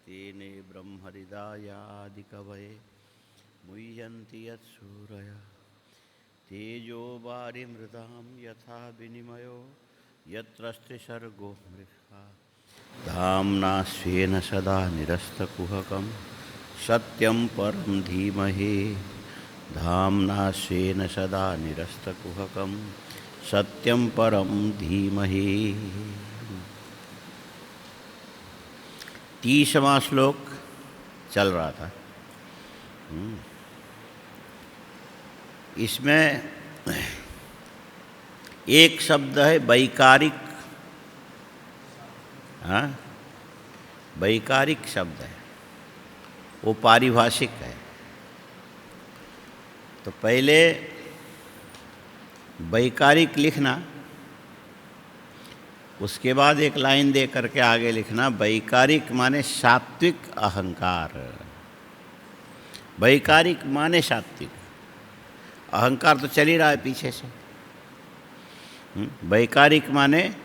तेने ब्रह्महृदायादिकवये मुह्यन्ति यत्सूरयः तेजो वारिमृदां यथा विनिमयो यत्र स्त्रिसर्गो मृषा धाम्ना स्वेन सदा निरस्तकुहकं सत्यं परं धीमहि धाम्ना स्वेन सदा निरस्तकुहकं सत्यं परं धीमहि। 30वां श्लोक चल रहा था। इसमें एक शब्द है वैकारिक। हाँ, वैकारिक शब्द है, वो पारिभाषिक है। तो पहले वैकारिक लिखना, उसके बाद एक लाइन दे करके आगे लिखना वैकारिक माने सात्विक अहंकार। वैकारिक माने सात्विक, अहंकार तो चल ही रहा है पीछे से। वैकारिक माने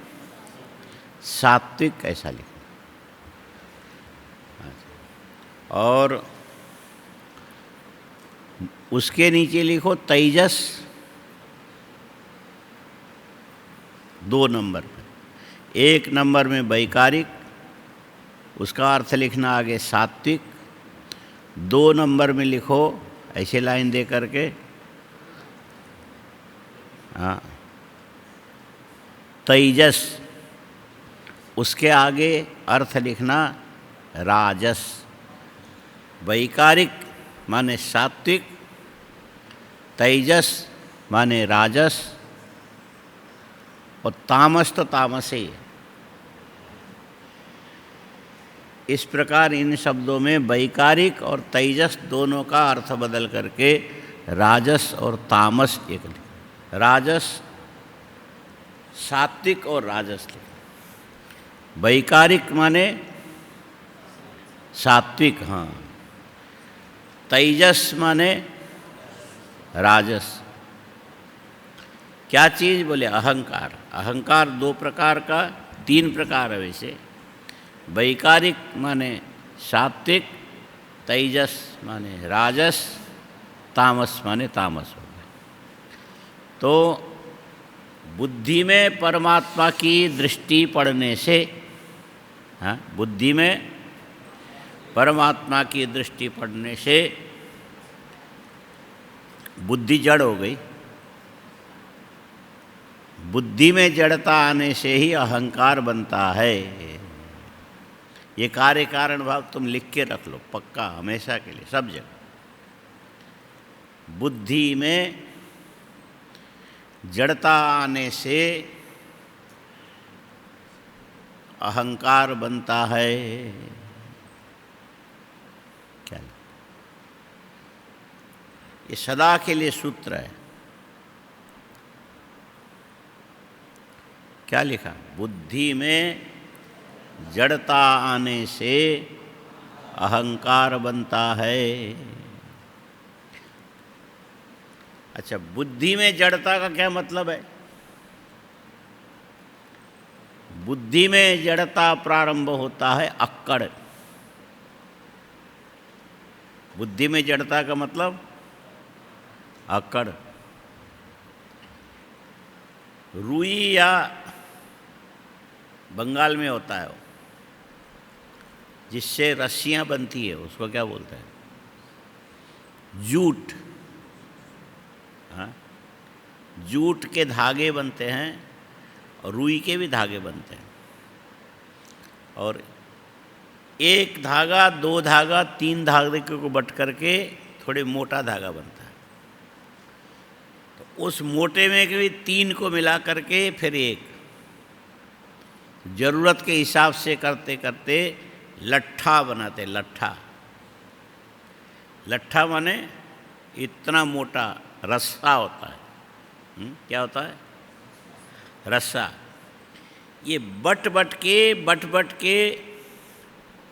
सात्विक, ऐसा लिखना। और उसके नीचे लिखो तेजस 2 नंबर में। 1 नंबर में वैकारिक, उसका अर्थ लिखना आगे सात्विक। 2 नंबर में लिखो ऐसे लाइन दे करके, हाँ, तेजस, उसके आगे अर्थ लिखना राजस। वैकारिक माने सात्विक, तेजस माने राजस, और तामस तो तामस ही है। इस प्रकार इन शब्दों में वैकारिक और तेजस दोनों का अर्थ बदल करके राजस और तामस एक लिखा। राजस सात्विक और राजस लिखा। वैकारिक माने सात्विक, हाँ, तेजस माने राजस। क्या चीज़ बोले? अहंकार। अहंकार 2 प्रकार का, 3 प्रकार है वैसे। वैकारिक माने सात्विक, तेजस माने राजस, तामस माने तामस हो गए। तो बुद्धि में परमात्मा की दृष्टि पड़ने से, हाँ, बुद्धि में परमात्मा की दृष्टि पड़ने से बुद्धि जड़ हो गई। बुद्धि में जड़ता आने से ही अहंकार बनता है। ये कार्य कारण भाव तुम लिख के रख लो पक्का, हमेशा के लिए, सब जगह। बुद्धि में जड़ता आने से अहंकार बनता है। क्या ये सदा के लिए सूत्र है। क्या लिखा? बुद्धि में जड़ता आने से अहंकार बनता है। अच्छा, बुद्धि में जड़ता का क्या मतलब है? बुद्धि में जड़ता प्रारंभ होता है अक्कड़। बुद्धि में जड़ता का मतलब अक्कड़। रुई या बंगाल में होता है वो, जिससे रस्सियां बनती है, उसको क्या बोलते हैं? जूट। हाँ, जूट के धागे बनते हैं और रुई के भी धागे बनते हैं। और 1 धागा, 2 धागा, 3 धागे को बट करके थोड़े मोटा धागा बनता है। तो उस मोटे में भी 3 को मिला करके फिर 1, जरूरत के हिसाब से करते करते लट्ठा बनाते। लट्ठा, लट्ठा माने इतना मोटा रस्सा होता है। क्या होता है? रस्सा। ये बट बट के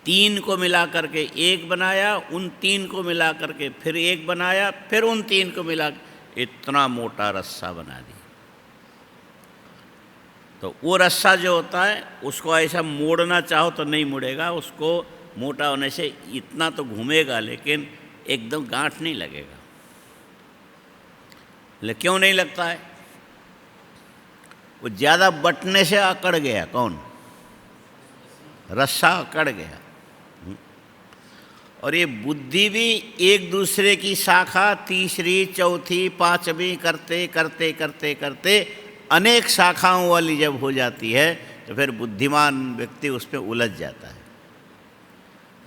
3 को मिला करके 1 बनाया, उन 3 को मिला करके फिर 1 बनाया, फिर उन 3 को मिला, इतना मोटा रस्सा बना दिया। तो वो रस्सा जो होता है उसको ऐसा मोड़ना चाहो तो नहीं मुड़ेगा, उसको मोटा होने से इतना तो घूमेगा लेकिन एकदम गांठ नहीं लगेगा। लेकिन क्यों नहीं लगता है? वो ज़्यादा बटने से अकड़ गया। कौन? रस्सा अकड़ गया। और ये बुद्धि भी एक दूसरे की शाखा तीसरी चौथी पांचवी करते करते करते करते अनेक शाखाओं वाली जब हो जाती है तो फिर बुद्धिमान व्यक्ति उस पर उलझ जाता है,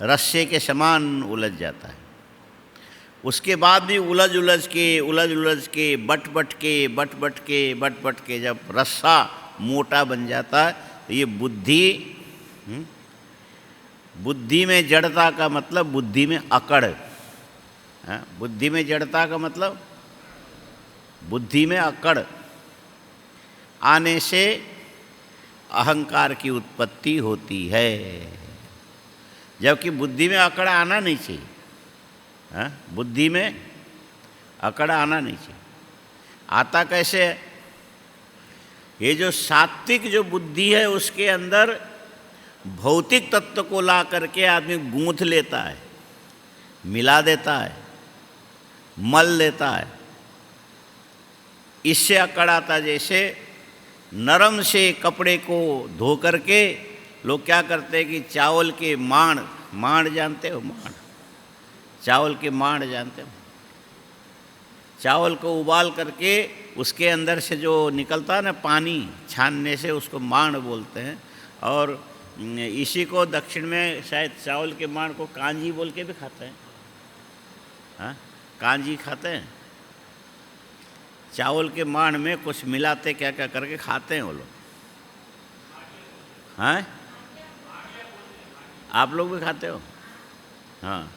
रस्से के समान उलझ जाता है। उसके बाद भी उलझ उलझ के बट बट के जब रस्सा मोटा बन जाता है तो ये बुद्धि में जड़ता का मतलब बुद्धि में अकड़। बुद्धि में जड़ता का मतलब बुद्धि में अकड़ आने से अहंकार की उत्पत्ति होती है, जबकि बुद्धि में अकड़ आना नहीं चाहिए। बुद्धि में अकड़ आना नहीं चाहिए। आता कैसे है? ये जो सात्विक जो बुद्धि है उसके अंदर भौतिक तत्व को ला करके आदमी गूंथ लेता है, मिला देता है, मल लेता है। इससे अकड़ आता। जैसे नरम से कपड़े को धो करके लोग क्या करते हैं कि चावल के मांड जानते हो? चावल के मांड जानते हो? चावल को उबाल करके उसके अंदर से जो निकलता है ना पानी, छानने से उसको मांड बोलते हैं। और इसी को दक्षिण में शायद चावल के मांड को कांजी बोल के भी खाते हैं। हाँ, कांजी खाते हैं। चावल के मांड में कुछ मिलाते क्या क्या करके खाते हैं वो लोग। हाँ, आप लोग भी खाते हो? हाँ,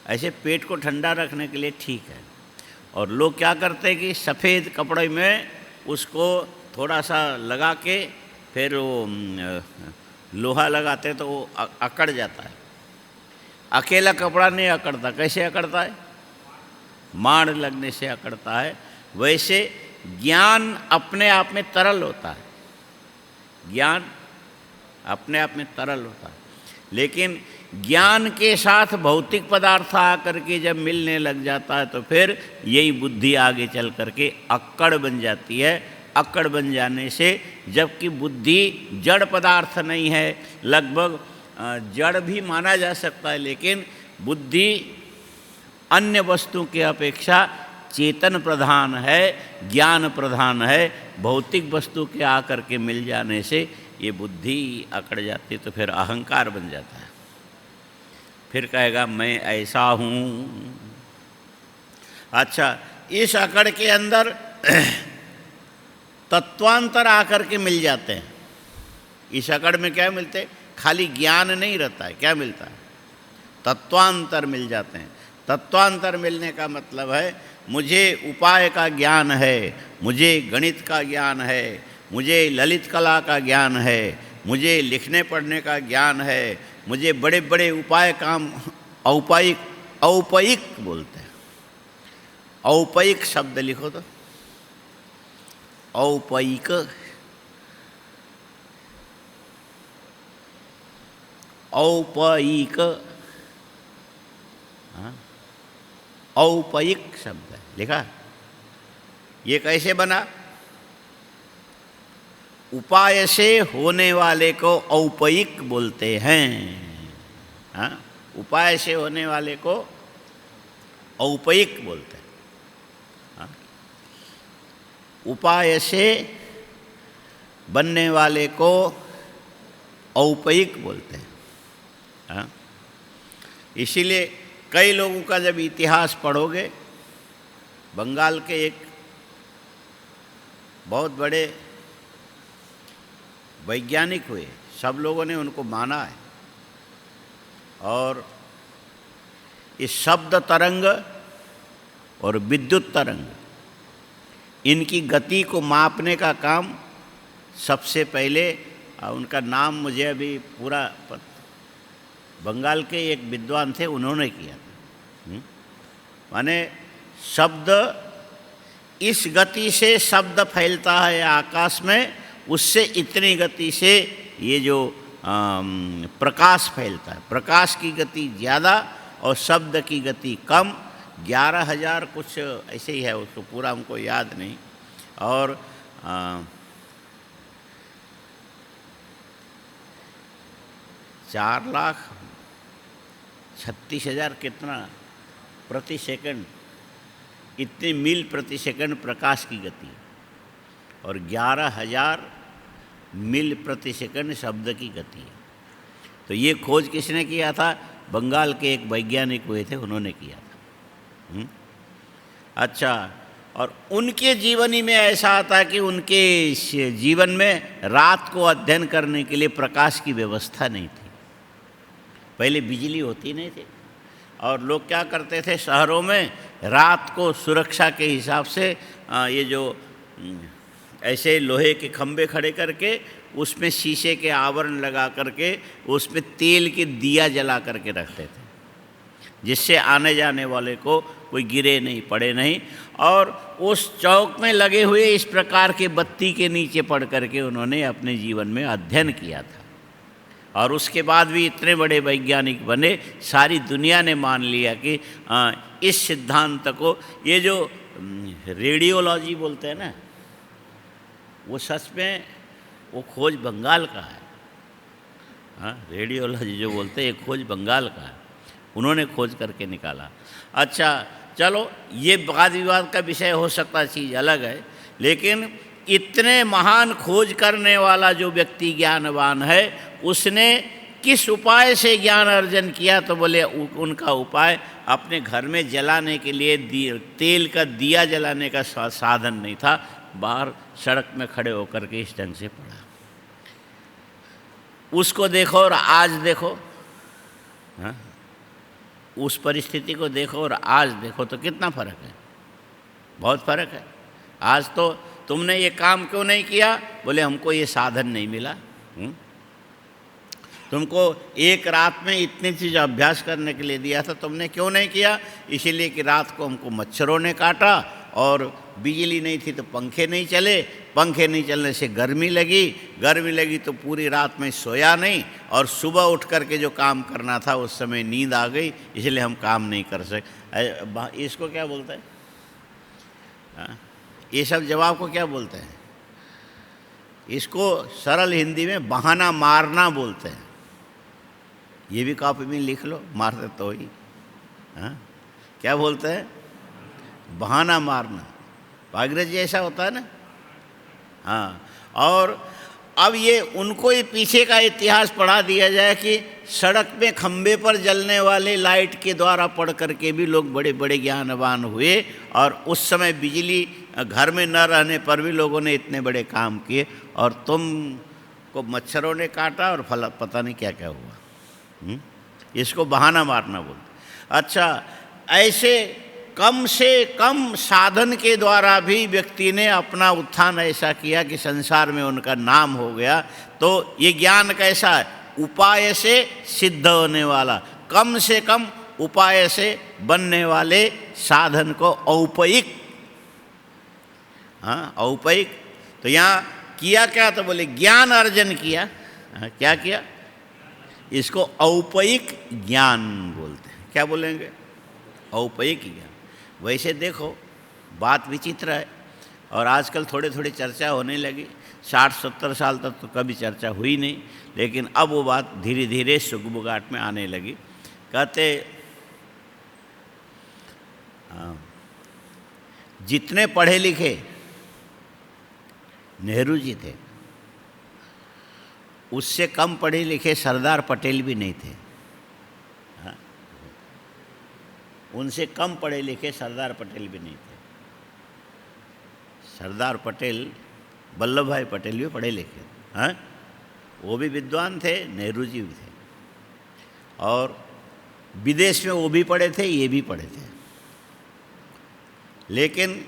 ऐसे पेट को ठंडा रखने के लिए ठीक है। और लोग क्या करते हैं कि सफ़ेद कपड़े में उसको थोड़ा सा लगा के फिर वो लोहा लगाते हैं तो वो अकड़ जाता है। अकेला कपड़ा नहीं अकड़ता। कैसे अकड़ता है? मांड लगने से अकड़ता है। वैसे ज्ञान अपने आप में तरल होता है। ज्ञान अपने आप में तरल होता है, लेकिन ज्ञान के साथ भौतिक पदार्थ आकर के जब मिलने लग जाता है तो फिर यही बुद्धि आगे चल करके अक्कड़ बन जाती है। अक्कड़ बन जाने से, जबकि बुद्धि जड़ पदार्थ नहीं है, लगभग जड़ भी माना जा सकता है, लेकिन बुद्धि अन्य वस्तु के अपेक्षा चेतन प्रधान है, ज्ञान प्रधान है। भौतिक वस्तु के आकर के मिल जाने से ये बुद्धि अकड़ जाती है तो फिर अहंकार बन जाता है। फिर कहेगा मैं ऐसा हूँ। अच्छा, इस अकड़ के अंदर तत्वांतर आकर के मिल जाते हैं। इस अकड़ में क्या मिलते? खाली ज्ञान नहीं रहता है। क्या मिलता है? तत्वांतर मिल जाते हैं। तत्वांतर मिलने का मतलब है मुझे उपाय का ज्ञान है, मुझे गणित का ज्ञान है, मुझे ललित कला का ज्ञान है, मुझे लिखने पढ़ने का ज्ञान है, मुझे बड़े बड़े उपाय काम औपयिक बोलते हैं। औपयिक शब्द लिखो तो औपयिक, औपयिक, औपयिक शब्द है लिखा। ये कैसे बना? उपाय से होने वाले को औपयिक बोलते हैं। हाँ, उपाय से होने वाले को औपयिक बोलते हैं। हाँ? उपाय से बनने वाले को औपयिक बोलते हैं। हाँ? इसीलिए कई लोगों का जब इतिहास पढ़ोगे, बंगाल के एक बहुत बड़े वैज्ञानिक हुए, सब लोगों ने उनको माना है। और इस शब्द तरंग और विद्युत तरंग, इनकी गति को मापने का काम सबसे पहले, उनका नाम मुझे अभी पूरा बंगाल के एक विद्वान थे, उन्होंने किया। माने शब्द, इस गति से शब्द फैलता है आकाश में, उससे इतनी गति से ये जो प्रकाश फैलता है। प्रकाश की गति ज़्यादा और शब्द की गति कम। 11,000 कुछ ऐसे ही है, उसको पूरा हमको याद नहीं। और 4,36,000 कितना प्रति सेकंड, इतने मील प्रति सेकंड प्रकाश की गति, और 11,000 मील प्रति सेकंड शब्द की गति है। तो ये खोज किसने किया था? बंगाल के एक वैज्ञानिक हुए थे, उन्होंने किया था। अच्छा, और उनके जीवनी में ऐसा आता कि उनके जीवन में रात को अध्ययन करने के लिए प्रकाश की व्यवस्था नहीं थी। पहले बिजली होती नहीं थी, और लोग क्या करते थे, शहरों में रात को सुरक्षा के हिसाब से ये जो ऐसे लोहे के खंभे खड़े करके उसमें शीशे के आवरण लगा करके उसमें तेल के दिया जला करके रखते थे, जिससे आने जाने वाले को कोई गिरे नहीं, पड़े नहीं। और उस चौक में लगे हुए इस प्रकार के बत्ती के नीचे पड़ करके उन्होंने अपने जीवन में अध्ययन किया था, और उसके बाद भी इतने बड़े वैज्ञानिक बने, सारी दुनिया ने मान लिया कि इस सिद्धांत को, ये जो रेडियोलॉजी बोलते हैं ना, वो सच में वो खोज बंगाल का है। हाँ, रेडियोलॉजी जो बोलते हैं ये खोज बंगाल का है, उन्होंने खोज करके निकाला। अच्छा चलो, ये वाद विवाद का विषय हो सकता, चीज़ अलग है, लेकिन इतने महान खोज करने वाला जो व्यक्ति ज्ञानवान है, उसने किस उपाय से ज्ञान अर्जन किया? तो बोले उनका उपाय अपने घर में जलाने के लिए तेल का दिया जलाने का साधन नहीं था, बाहर सड़क में खड़े होकर के इस ढंग से पढ़ा। उसको देखो और आज देखो, हाँ, उस परिस्थिति को देखो और आज देखो तो कितना फ़र्क है, बहुत फ़र्क है। आज तो तुमने ये काम क्यों नहीं किया? बोले हमको ये साधन नहीं मिला। तुमको एक रात में इतनी चीज़ अभ्यास करने के लिए दिया था, तुमने क्यों नहीं किया? इसीलिए कि रात को हमको मच्छरों ने काटा, और बिजली नहीं थी तो पंखे नहीं चले, पंखे नहीं चलने से गर्मी लगी तो पूरी रात में सोया नहीं, और सुबह उठ कर के जो काम करना था उस समय नींद आ गई, इसलिए हम काम नहीं कर सके। इसको क्या बोलते हैं? ये सब जवाब को क्या बोलते हैं? इसको सरल हिंदी में बहाना मारना बोलते हैं। ये भी कॉपी में लिख लो, मारते तो ही। हाँ, क्या बोलते हैं? बहाना मारना। अंग्रेजी ऐसा होता है ना। हाँ, और अब ये उनको ये पीछे का इतिहास पढ़ा दिया जाए कि सड़क में खंबे पर जलने वाले लाइट के द्वारा पढ़ करके भी लोग बड़े बड़े ज्ञानवान हुए, और उस समय बिजली घर में न रहने पर भी लोगों ने इतने बड़े काम किए, और तुम को मच्छरों ने काटा और फला पता नहीं क्या क्या हुआ। इसको बहाना मारना बोलते। अच्छा, ऐसे कम से कम साधन के द्वारा भी व्यक्ति ने अपना उत्थान ऐसा किया कि संसार में उनका नाम हो गया। तो ये ज्ञान कैसा है? उपाय से सिद्ध होने वाला, कम से कम उपाय से बनने वाले साधन को औपयिक। हाँ, औपयिक। तो यहाँ किया क्या? तो बोले ज्ञान अर्जन किया। क्या किया? इसको औपयिक ज्ञान बोलते हैं। क्या बोलेंगे? औपयिक ज्ञान। वैसे देखो बात विचित्र है, और आजकल थोड़ी थोड़ी चर्चा होने लगी। 60-70 साल तक तो कभी चर्चा हुई नहीं, लेकिन अब वो बात धीरे धीरे सुगबुगाहट में आने लगी। कहते जितने पढ़े लिखे नेहरू जी थे, उससे कम पढ़े लिखे सरदार पटेल भी नहीं थे। हाँ? उनसे कम पढ़े लिखे सरदार पटेल भी नहीं थे। सरदार पटेल, वल्लभ भाई पटेल भी पढ़े लिखे। हाँ, वो भी विद्वान थे, नेहरू जी भी थे, और विदेश में वो भी पढ़े थे, ये भी पढ़े थे। लेकिन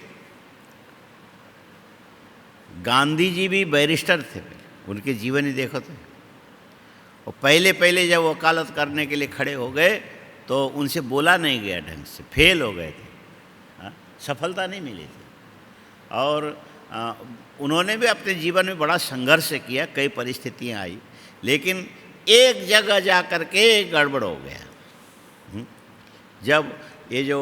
गांधी जी भी बैरिस्टर थे, उनके जीवन ही देखो तो। और पहले जब वकालत करने के लिए खड़े हो गए तो उनसे बोला नहीं गया ढंग से, फेल हो गए थे। हाँ? सफलता नहीं मिली थी। और उन्होंने भी अपने जीवन में बड़ा संघर्ष किया, कई परिस्थितियां आई, लेकिन एक जगह जा कर के गड़बड़ हो गया। जब ये जो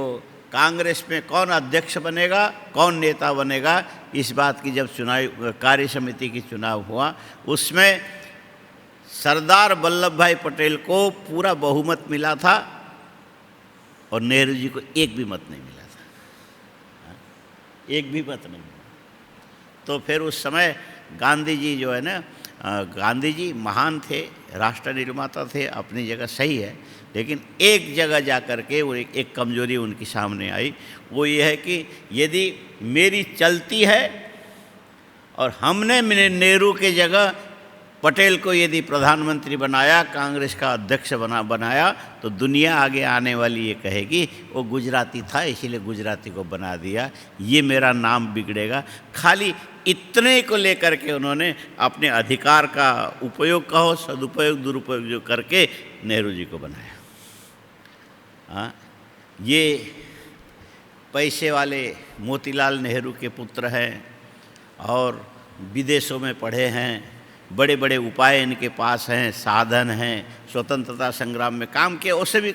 कांग्रेस में कौन अध्यक्ष बनेगा, कौन नेता बनेगा, इस बात की जब चुनाव कार्य समिति की चुनाव हुआ, उसमें सरदार वल्लभ भाई पटेल को पूरा बहुमत मिला था और नेहरू जी को एक भी मत नहीं मिला था, एक भी मत नहीं मिला। तो फिर उस समय गांधी जी जो है ना, गांधी जी महान थे, राष्ट्र निर्माता थे, अपनी जगह सही है, लेकिन एक जगह जा कर के वो एक कमजोरी उनकी सामने आई। वो ये है कि यदि मेरी चलती है और हमने नेहरू के जगह पटेल को यदि प्रधानमंत्री बनाया, कांग्रेस का अध्यक्ष बनाया, तो दुनिया आगे आने वाली ये कहेगी वो गुजराती था इसीलिए गुजराती को बना दिया, ये मेरा नाम बिगड़ेगा। खाली इतने को लेकर के उन्होंने अपने अधिकार का उपयोग कहो, सदुपयोग दुरुपयोग जो करके नेहरू जी को बनाया। हाँ, ये पैसे वाले मोतीलाल नेहरू के पुत्र हैं और विदेशों में पढ़े हैं, बड़े बड़े उपाय इनके पास हैं, साधन हैं, स्वतंत्रता संग्राम में काम किया, उसे भी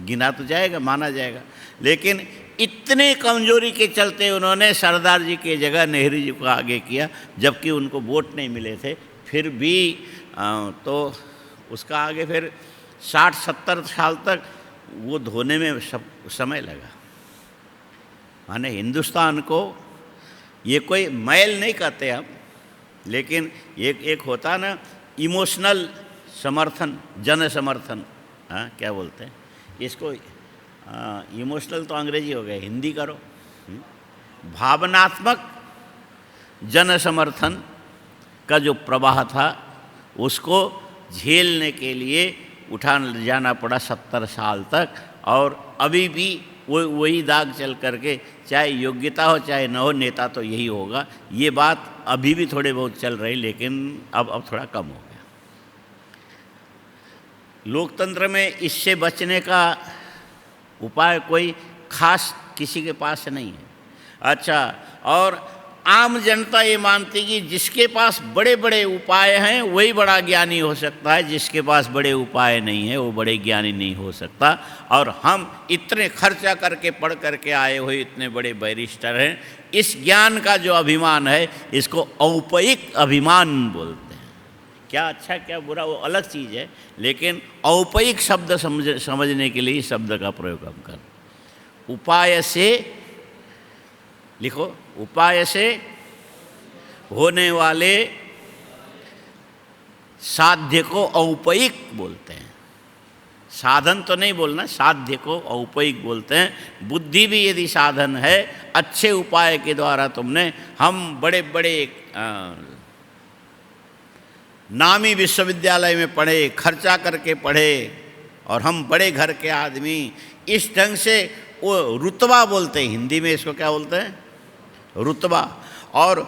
गिना तो जाएगा, माना जाएगा। लेकिन इतने कमजोरी के चलते उन्होंने सरदार जी की जगह नेहरू जी को आगे किया, जबकि उनको वोट नहीं मिले थे। फिर भी तो उसका आगे फिर 60-70 साल तक वो धोने में समय लगा। माने हिंदुस्तान को ये कोई मैल नहीं कहते हम, लेकिन एक होता ना इमोशनल समर्थन, जन समर्थन, हाँ क्या बोलते हैं इसको, इमोशनल तो अंग्रेजी हो गया, हिंदी करो, भावनात्मक जन समर्थन का जो प्रवाह था उसको झेलने के लिए उठा जाना पड़ा 70 साल तक। और अभी भी वही दाग चल करके, चाहे योग्यता हो चाहे न हो, नेता तो यही होगा। ये बात अभी भी थोड़े बहुत चल रही, लेकिन अब थोड़ा कम हो गया। लोकतंत्र में इससे बचने का उपाय कोई खास किसी के पास नहीं है। अच्छा, और आम जनता ये मानती कि जिसके पास बड़े बड़े उपाय हैं वही बड़ा ज्ञानी हो सकता है, जिसके पास बड़े उपाय नहीं है वो बड़े ज्ञानी नहीं हो सकता। और हम इतने खर्चा करके पढ़ करके आए हुए इतने बड़े बैरिस्टर हैं, इस ज्ञान का जो अभिमान है इसको औपयिक अभिमान बोलते हैं। क्या अच्छा क्या बुरा वो अलग चीज़ है, लेकिन औपयिक शब्द समझने के लिए इस शब्द का प्रयोग हम कर। उपाय से लिखो, उपाय से होने वाले साध्य को औपयिक बोलते हैं। साधन तो नहीं बोलना, साध्य को औपयिक बोलते हैं। बुद्धि भी यदि साधन है, अच्छे उपाय के द्वारा तुमने, हम बड़े बड़े नामी विश्वविद्यालय में पढ़े, खर्चा करके पढ़े, और हम बड़े घर के आदमी, इस ढंग से वो रुतबा बोलते हैं, हिंदी में इसको क्या बोलते हैं, रुतबा। और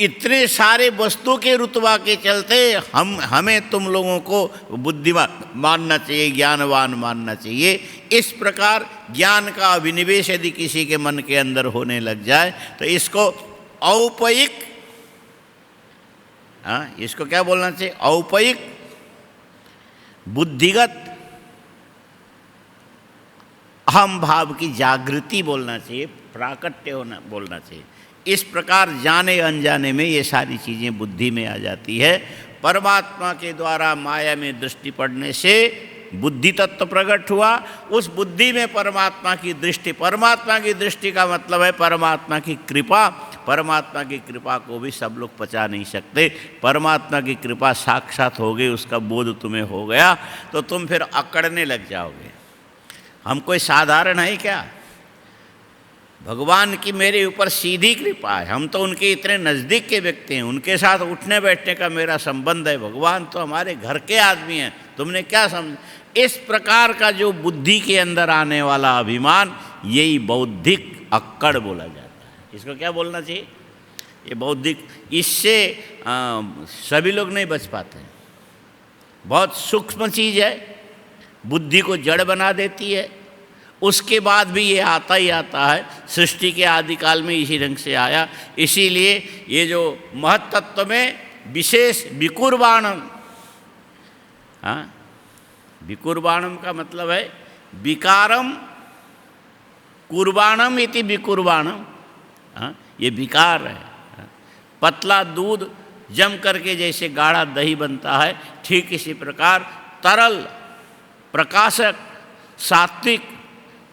इतने सारे वस्तु के रुतबा के चलते हमें तुम लोगों को बुद्धिमान मानना चाहिए, ज्ञानवान मानना चाहिए। इस प्रकार ज्ञान का अभिनिवेश यदि किसी के मन के अंदर होने लग जाए तो इसको औपयिक, हाँ इसको क्या बोलना चाहिए, औपयिक बुद्धिगत अहम भाव की जागृति बोलना चाहिए, प्राकट्य होना बोलना चाहिए। इस प्रकार जाने अनजाने में ये सारी चीज़ें बुद्धि में आ जाती है। परमात्मा के द्वारा माया में दृष्टि पड़ने से बुद्धि तत्व प्रकट हुआ। उस बुद्धि में परमात्मा की दृष्टि, परमात्मा की दृष्टि का मतलब है परमात्मा की कृपा। परमात्मा की कृपा को भी सब लोग पचा नहीं सकते। परमात्मा की कृपा साक्षात हो गई, उसका बोध तुम्हें हो गया तो तुम फिर अकड़ने लग जाओगे। हम कोई साधारण है क्या? भगवान की मेरे ऊपर सीधी कृपा है, हम तो उनके इतने नज़दीक के व्यक्ति हैं, उनके साथ उठने बैठने का मेरा संबंध है। भगवान तो हमारे घर के आदमी हैं, तुमने क्या समझ। इस प्रकार का जो बुद्धि के अंदर आने वाला अभिमान, यही बौद्धिक अक्कड़ बोला जाता है। इसको क्या बोलना चाहिए, ये बौद्धिक। इससे सभी लोग नहीं बच पाते। बहुत सूक्ष्म चीज़ है, बुद्धि को जड़ बना देती है। उसके बाद भी ये आता ही आता है, सृष्टि के आदिकाल में इसी ढंग से आया। इसीलिए ये जो महत्तत्व में विशेष विकुर्बाण हाँ, विकुर्बाणम का मतलब है विकारम कुर्बाणम इति विकुर्बाणम। हाँ, ये विकार है। हाँ, पतला दूध जम करके जैसे गाढ़ा दही बनता है, ठीक इसी प्रकार तरल प्रकाशक सात्विक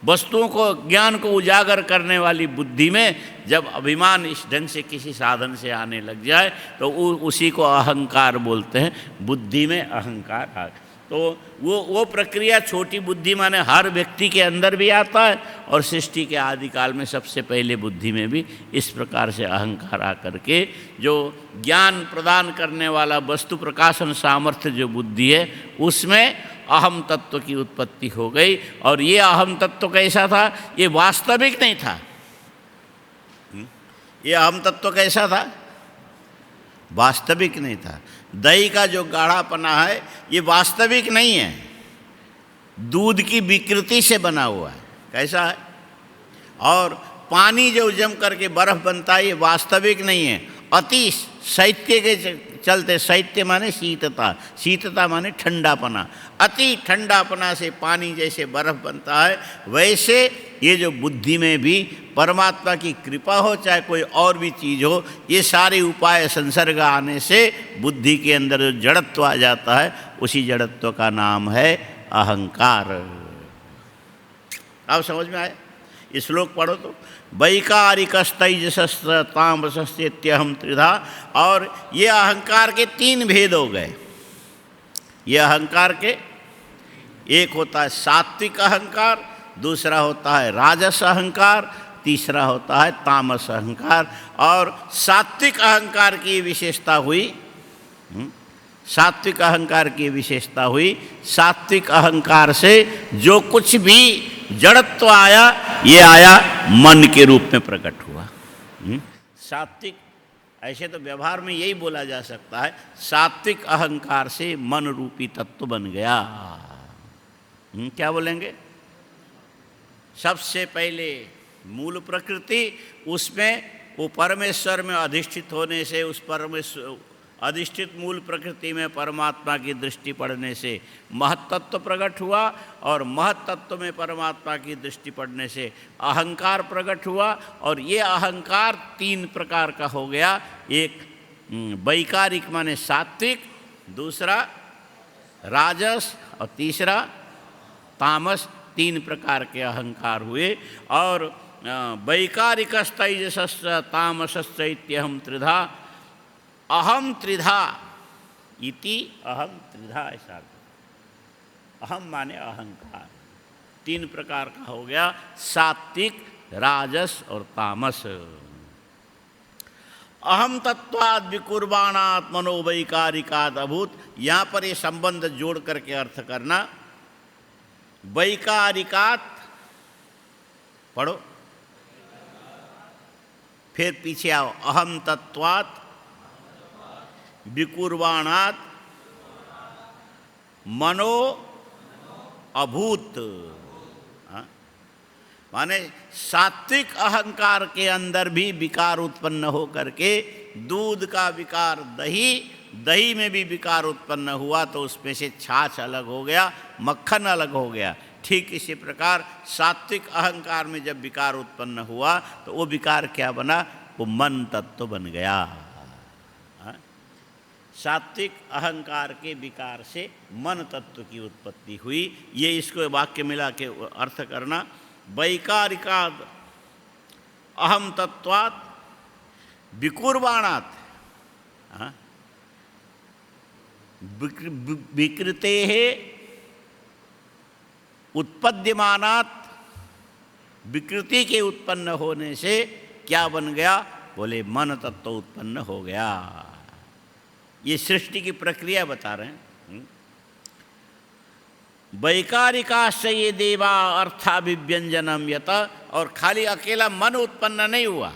वस्तुओं को, ज्ञान को उजागर करने वाली बुद्धि में जब अभिमान इस ढंग से किसी साधन से आने लग जाए तो उसी को अहंकार बोलते हैं। बुद्धि में अहंकार आ, तो वो प्रक्रिया छोटी बुद्धि माने हर व्यक्ति के अंदर भी आता है और सृष्टि के आदिकाल में सबसे पहले बुद्धि में भी इस प्रकार से अहंकार आकर के जो ज्ञान प्रदान करने वाला वस्तु प्रकाशन सामर्थ्य जो बुद्धि है उसमें अहम तत्व की उत्पत्ति हो गई। और ये अहम तत्व कैसा था? ये वास्तविक नहीं था। ये अहम तत्व कैसा था? वास्तविक नहीं था। दही का जो गाढ़ापना है ये वास्तविक नहीं है, दूध की विकृति से बना हुआ है। कैसा है? और पानी जो जम करके बर्फ बनता है ये वास्तविक नहीं है, अति शैत्य के चलते, शैत्य माने शीतता, शीतता माने ठंडापना, अति ठंडापना से पानी जैसे बर्फ बनता है वैसे ये जो बुद्धि में भी परमात्मा की कृपा हो चाहे कोई और भी चीज़ हो, ये सारे उपाय संसर्ग आने से बुद्धि के अंदर जो जड़त्व आ जाता है उसी जड़त्व का नाम है अहंकार। आप समझ में आए? ये श्लोक पढ़ो तो वैकारिकस्तैजसस्त्र तामसस्त्यहम त्रिधा। और ये अहंकार के तीन भेद हो गए। ये अहंकार के एक होता है सात्विक अहंकार, दूसरा होता है राजस अहंकार, तीसरा होता है तामस अहंकार। और सात्विक अहंकार की विशेषता हुई, सात्विक अहंकार की विशेषता हुई, सात्विक अहंकार से जो कुछ भी जड़त्व आया ये आया मन के रूप में प्रकट हुआ। सात्विक, ऐसे तो व्यवहार में यही बोला जा सकता है, सात्विक अहंकार से मन रूपी तत्व बन गया। क्या बोलेंगे? सबसे पहले मूल प्रकृति, उसमें वो परमेश्वर में अधिष्ठित होने से, उस परमेश्वर अधिष्ठित मूल प्रकृति में परमात्मा की दृष्टि पड़ने से महत्तत्व प्रकट हुआ। और महत्तत्व में परमात्मा की दृष्टि पड़ने से अहंकार प्रकट हुआ। और ये अहंकार तीन प्रकार का हो गया। एक वैकारिक माने सात्विक, दूसरा राजस और तीसरा तामस, तीन प्रकार के अहंकार हुए। और वैकारिकस्तैजसस्य तामसश्चैत्यहम त्रिधा, अहम त्रिधा इति अहम त्रिधा, ऐसा अहम माने अहंकार, तीन प्रकार का हो गया, सात्विक, राजस और तामस। अहम तत्वाद विकुर्बाणात् मनोवैकारिकाद अभूत। यहाँ पर ये संबंध जोड़ करके अर्थ करना। वैकारिकात पढ़ो, फिर पीछे आओ, अहम तत्वात् विकुर्बाणात् मनो अभूत। माने सात्विक अहंकार के अंदर भी विकार उत्पन्न हो करके दूध का विकार दही, दही में भी विकार उत्पन्न हुआ तो उसमें से छाछ अलग हो गया, मक्खन अलग हो गया। ठीक इसी प्रकार सात्विक अहंकार में जब विकार उत्पन्न हुआ तो वो विकार क्या बना? वो मन तत्व बन गया। सात्विक अहंकार के विकार से मन तत्व की उत्पत्ति हुई। ये इसको वाक्य मिला के अर्थ करना। वैकारिकाद अहम तत्वात् विकुर्बाणात् विकृतेः उत्पद्यमानात्, विकृति के उत्पन्न होने से क्या बन गया? बोले मन तत्व उत्पन्न हो गया। ये सृष्टि की प्रक्रिया बता रहे हैं। वैकारिकाश्च ये देवा अर्थाभिव्यंजनम यत। और खाली अकेला मन उत्पन्न नहीं हुआ,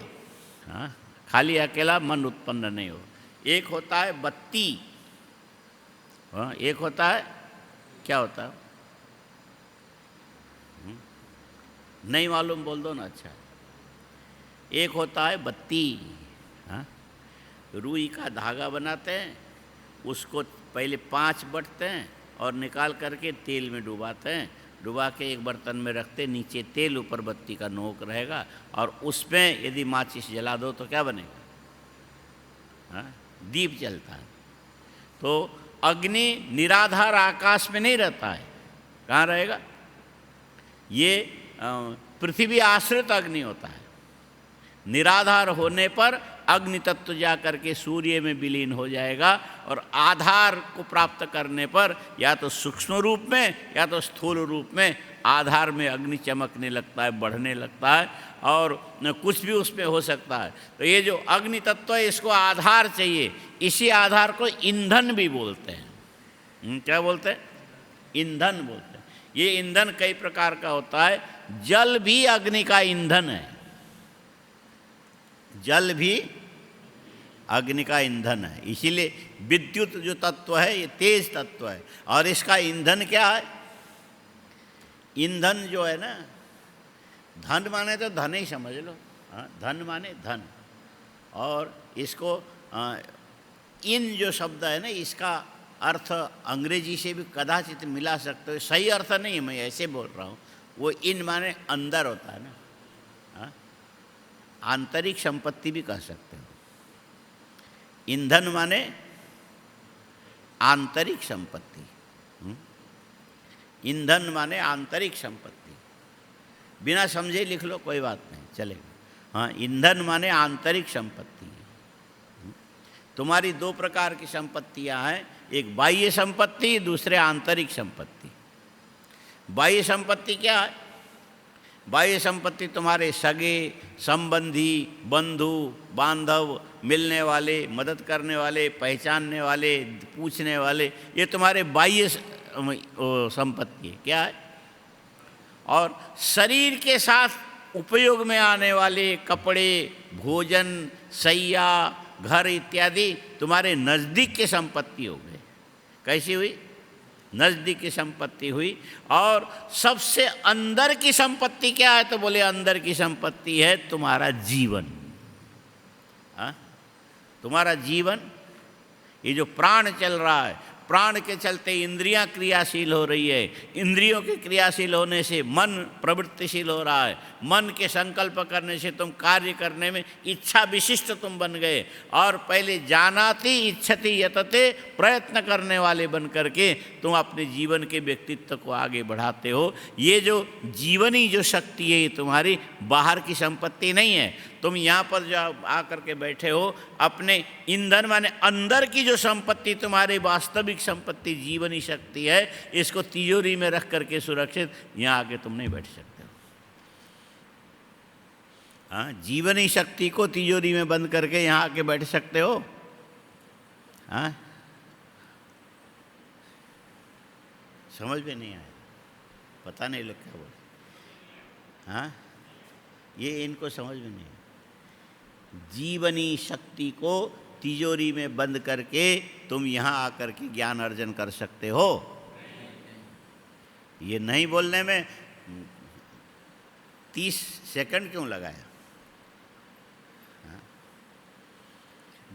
हाँ, खाली अकेला मन उत्पन्न नहीं हुआ। एक होता है बत्ती, हाँ, एक होता है, क्या होता है नहीं मालूम, बोल दो ना। अच्छा, एक होता है बत्ती, हाँ, रुई का धागा बनाते हैं, उसको पहले 5 बटते हैं, और निकाल करके तेल में डुबाते हैं, डुबा के एक बर्तन में रखते, नीचे तेल, ऊपर बत्ती का नोक रहेगा, और उसमें यदि माचिस जला दो तो क्या बनेगा? हाँ, दीप जलता है। तो अग्नि निराधार आकाश में नहीं रहता है, कहाँ रहेगा? ये पृथ्वी आश्रित अग्नि होता है। निराधार होने पर अग्नि तत्व जा करके सूर्य में विलीन हो जाएगा, और आधार को प्राप्त करने पर या तो सूक्ष्म रूप में या तो स्थूल रूप में आधार में अग्नि चमकने लगता है, बढ़ने लगता है, और कुछ भी उसमें हो सकता है। तो ये जो अग्नि तत्व है, इसको आधार चाहिए। इसी आधार को ईंधन भी बोलते हैं। क्या बोलते हैं? ईंधन बोलते हैं। ये ईंधन कई प्रकार का होता है। जल भी अग्नि का ईंधन है। जल भी अग्नि का ईंधन है। इसीलिए विद्युत जो तत्व है ये तेज तत्व है, और इसका ईंधन क्या है? ईंधन जो है ना, धन माने तो धन ही समझ लो। हाँ, धन माने धन। और इसको इन जो शब्द है ना, इसका अर्थ अंग्रेजी से भी कदाचित मिला सकते हो। सही अर्थ नहीं, मैं ऐसे बोल रहा हूँ। वो इन माने अंदर होता है ना। हाँ, आंतरिक संपत्ति भी कह सकते हो। ईंधन माने आंतरिक संपत्ति। ईंधन माने आंतरिक संपत्ति। बिना समझे लिख लो, कोई बात नहीं, चलेगा। हाँ, ईंधन माने आंतरिक संपत्ति। तुम्हारी दो प्रकार की संपत्तियां हैं, एक बाह्य संपत्ति, दूसरे आंतरिक संपत्ति। बाह्य संपत्ति क्या है? बाह्य संपत्ति तुम्हारे सगे संबंधी, बंधु बांधव, मिलने वाले, मदद करने वाले, पहचानने वाले, पूछने वाले, ये तुम्हारे बाह्य संपत्ति है। क्या है? और शरीर के साथ उपयोग में आने वाले कपड़े, भोजन, शैया, घर इत्यादि तुम्हारे नज़दीक की संपत्ति हो गए। कैसी हुई? नज़दीक की संपत्ति हुई। और सबसे अंदर की संपत्ति क्या है? तो बोले अंदर की संपत्ति है तुम्हारा जीवन। हाँ, तुम्हारा जीवन, ये जो प्राण चल रहा है, प्राण के चलते इंद्रियां क्रियाशील हो रही है। इंद्रियों के क्रियाशील होने से मन प्रवृत्तिशील हो रहा है। मन के संकल्प करने से तुम कार्य करने में इच्छा विशिष्ट तुम बन गए, और पहले जानाति इच्छति यतते, प्रयत्न करने वाले बन करके तुम अपने जीवन के व्यक्तित्व को आगे बढ़ाते हो। ये जो जीवनी जो शक्ति है, ये तुम्हारी बाहर की संपत्ति नहीं है। तुम यहाँ पर जो आकर के बैठे हो, अपने ईंधन माने अंदर की जो संपत्ति, तुम्हारी वास्तविक संपत्ति जीवनी शक्ति है, इसको तिजोरी में रख करके सुरक्षित यहाँ आके तुम नहीं बैठ सकते हो। हाँ, जीवनी शक्ति को तिजोरी में बंद करके यहाँ आके बैठ सकते हो? हाँ, समझ में नहीं आया, पता नहीं लोग क्या बोल। हाँ, ये इनको समझ में नहीं। जीवनी शक्ति को तिजोरी में बंद करके तुम यहाँ आकर के ज्ञान अर्जन कर सकते हो। ये नहीं बोलने में 30 सेकंड क्यों लगाया? हाँ?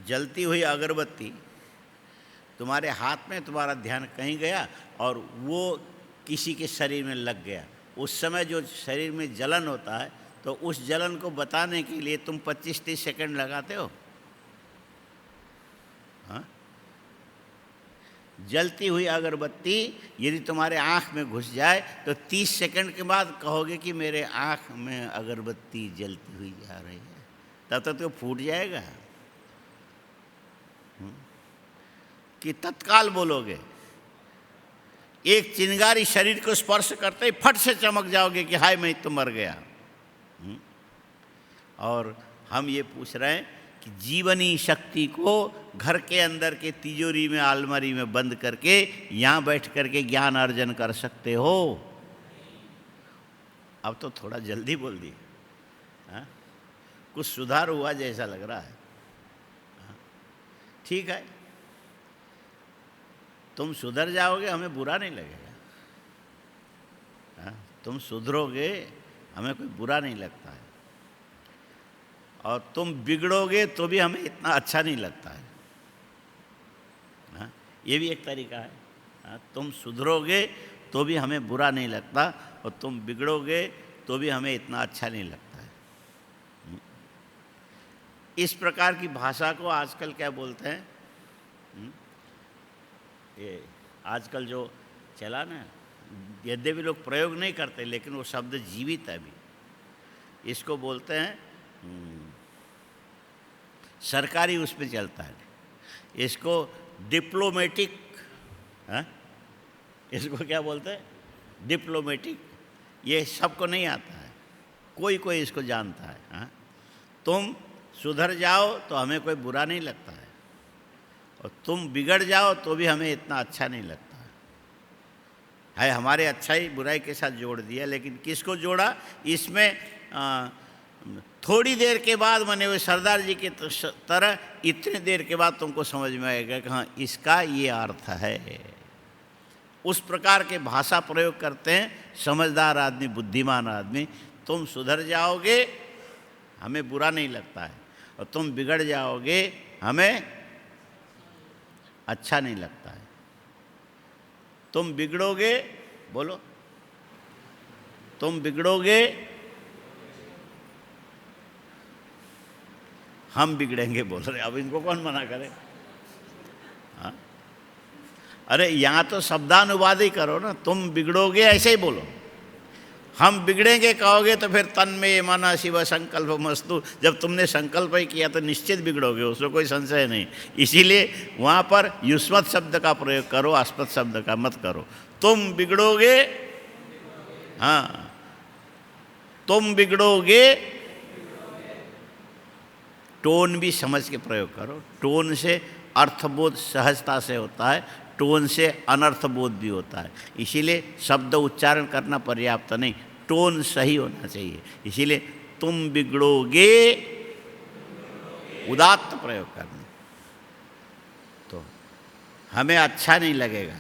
जलती हुई अगरबत्ती तुम्हारे हाथ में, तुम्हारा ध्यान कहीं गया और वो किसी के शरीर में लग गया। उस समय जो शरीर में जलन होता है, तो उस जलन को बताने के लिए तुम 25-30 सेकंड लगाते हो। हाँ? जलती हुई अगरबत्ती यदि तुम्हारे आँख में घुस जाए तो 30 सेकंड के बाद कहोगे कि मेरे आँख में अगरबत्ती जलती हुई जा रही है, तब तक तो फूट जाएगा। कि तत्काल बोलोगे? एक चिंगारी शरीर को स्पर्श करते ही फट से चमक जाओगे कि हाय मैं तो मर गया। और हम ये पूछ रहे हैं कि जीवनी शक्ति को घर के अंदर के तिजोरी में, अलमारी में बंद करके यहाँ बैठ करके ज्ञान अर्जन कर सकते हो। अब तो थोड़ा जल्दी बोल दिए। हाँ, कुछ सुधार हुआ जैसा लग रहा है। हाँ, ठीक है, तुम सुधर जाओगे, हमें बुरा नहीं लगेगा। हाँ, तुम सुधरोगे, हमें कोई बुरा नहीं लगता है। और तुम बिगड़ोगे तो भी हमें इतना अच्छा नहीं लगता है। हाँ, ये भी एक तरीका है। तुम सुधरोगे तो भी हमें बुरा नहीं लगता, और तुम बिगड़ोगे तो भी हमें इतना अच्छा नहीं लगता है। इस प्रकार की भाषा को आजकल क्या बोलते हैं? ये आजकल जो चला ना, यद्यपि लोग प्रयोग नहीं करते लेकिन वो शब्द जीवित है अभी। इसको बोलते हैं सरकारी उस पे चलता है, इसको डिप्लोमेटिक, इसको क्या बोलते हैं? डिप्लोमेटिक। ये सबको नहीं आता है, कोई कोई इसको जानता है। तुम सुधर जाओ तो हमें कोई बुरा नहीं लगता है, और तुम बिगड़ जाओ तो भी हमें इतना अच्छा नहीं लगता है। हमारे अच्छाई बुराई के साथ जोड़ दिया, लेकिन किसको जोड़ा? इसमें थोड़ी देर के बाद, माने हुए सरदार जी की तरह इतने देर के बाद तुमको समझ में आएगा कि हाँ इसका ये अर्थ है। उस प्रकार के भाषा प्रयोग करते हैं समझदार आदमी, बुद्धिमान आदमी। तुम सुधर जाओगे हमें बुरा नहीं लगता है, और तुम बिगड़ जाओगे हमें अच्छा नहीं लगता है। तुम बिगड़ोगे, बोलो, तुम बिगड़ोगे हम बिगड़ेंगे, बोल रहे। अब इनको कौन मना करे? हाँ, अरे यहाँ तो शब्दानुवाद ही करो ना। तुम बिगड़ोगे ऐसे ही बोलो, हम बिगड़ेंगे कहोगे तो फिर तन में मन शिव संकल्प मस्तु। जब तुमने संकल्प ही किया तो निश्चित बिगड़ोगे, उसमें कोई संशय नहीं। इसीलिए वहाँ पर युष्मत् शब्द का प्रयोग करो, अस्मत् शब्द का मत करो। तुम बिगड़ोगे, हाँ तुम बिगड़ोगे। टोन भी समझ के प्रयोग करो। टोन से अर्थबोध सहजता से होता है, टोन से अनर्थबोध भी होता है। इसीलिए शब्द उच्चारण करना पर्याप्त नहीं, टोन सही होना चाहिए। इसीलिए तुम बिगड़ोगे उदात्त प्रयोग करना, तो हमें अच्छा नहीं लगेगा।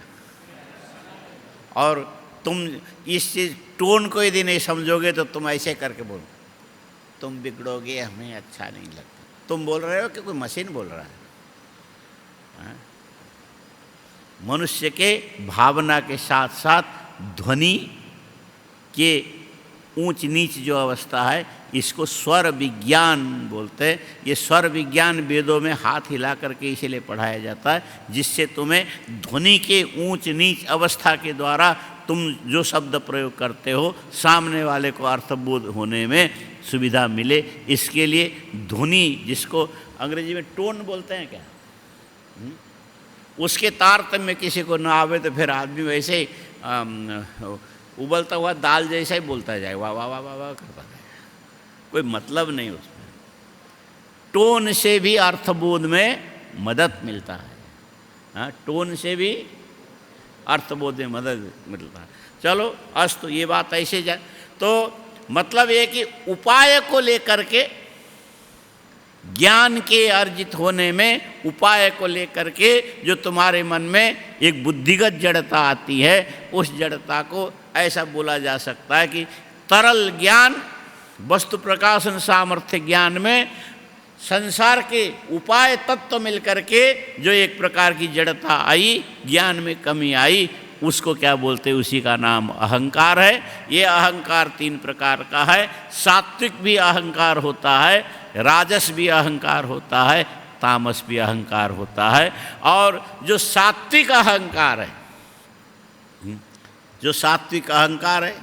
और तुम इस चीज़ टोन को यदि नहीं समझोगे तो तुम ऐसे करके बोलो, तुम बिगड़ोगे हमें अच्छा नहीं लगता। तुम बोल रहे हो कि कोई मशीन बोल रहा है? मनुष्य के भावना के साथ साथ ध्वनि के ऊंच नीच जो अवस्था है, इसको स्वर विज्ञान बोलते हैं। ये स्वर विज्ञान वेदों में हाथ हिला करके इसीलिए पढ़ाया जाता है, जिससे तुम्हें ध्वनि के ऊंच नीच अवस्था के द्वारा तुम जो शब्द प्रयोग करते हो सामने वाले को अर्थबोध होने में सुविधा मिले। इसके लिए ध्वनि, जिसको अंग्रेजी में टोन बोलते हैं क्या, उसके तारतम्य में किसी को ना आवे तो फिर आदमी वैसे ही उबलता हुआ दाल जैसा ही बोलता जाए, वाह वाह वाह वाह वाह करता जाए, कोई मतलब नहीं उसमें। टोन से भी अर्थबोध में मदद मिलता है। हाँ, टोन से भी अर्थबोध में मदद मिलता है। चलो अस्तु, ये बात ऐसे जाए तो मतलब ये कि उपाय को लेकर के, ज्ञान के अर्जित होने में उपाय को लेकर के जो तुम्हारे मन में एक बुद्धिगत जड़ता आती है, उस जड़ता को ऐसा बोला जा सकता है कि तरल ज्ञान, वस्तु प्रकाशन सामर्थ्य ज्ञान में संसार के उपाय तत्व मिलकर के जो एक प्रकार की जड़ता आई, ज्ञान में कमी आई, उसको क्या बोलते हैं? उसी का नाम अहंकार है। ये अहंकार तीन प्रकार का है। सात्विक भी अहंकार होता है, राजस भी अहंकार होता है, तामस भी अहंकार होता है। और जो सात्विक अहंकार है, जो सात्विक अहंकार है,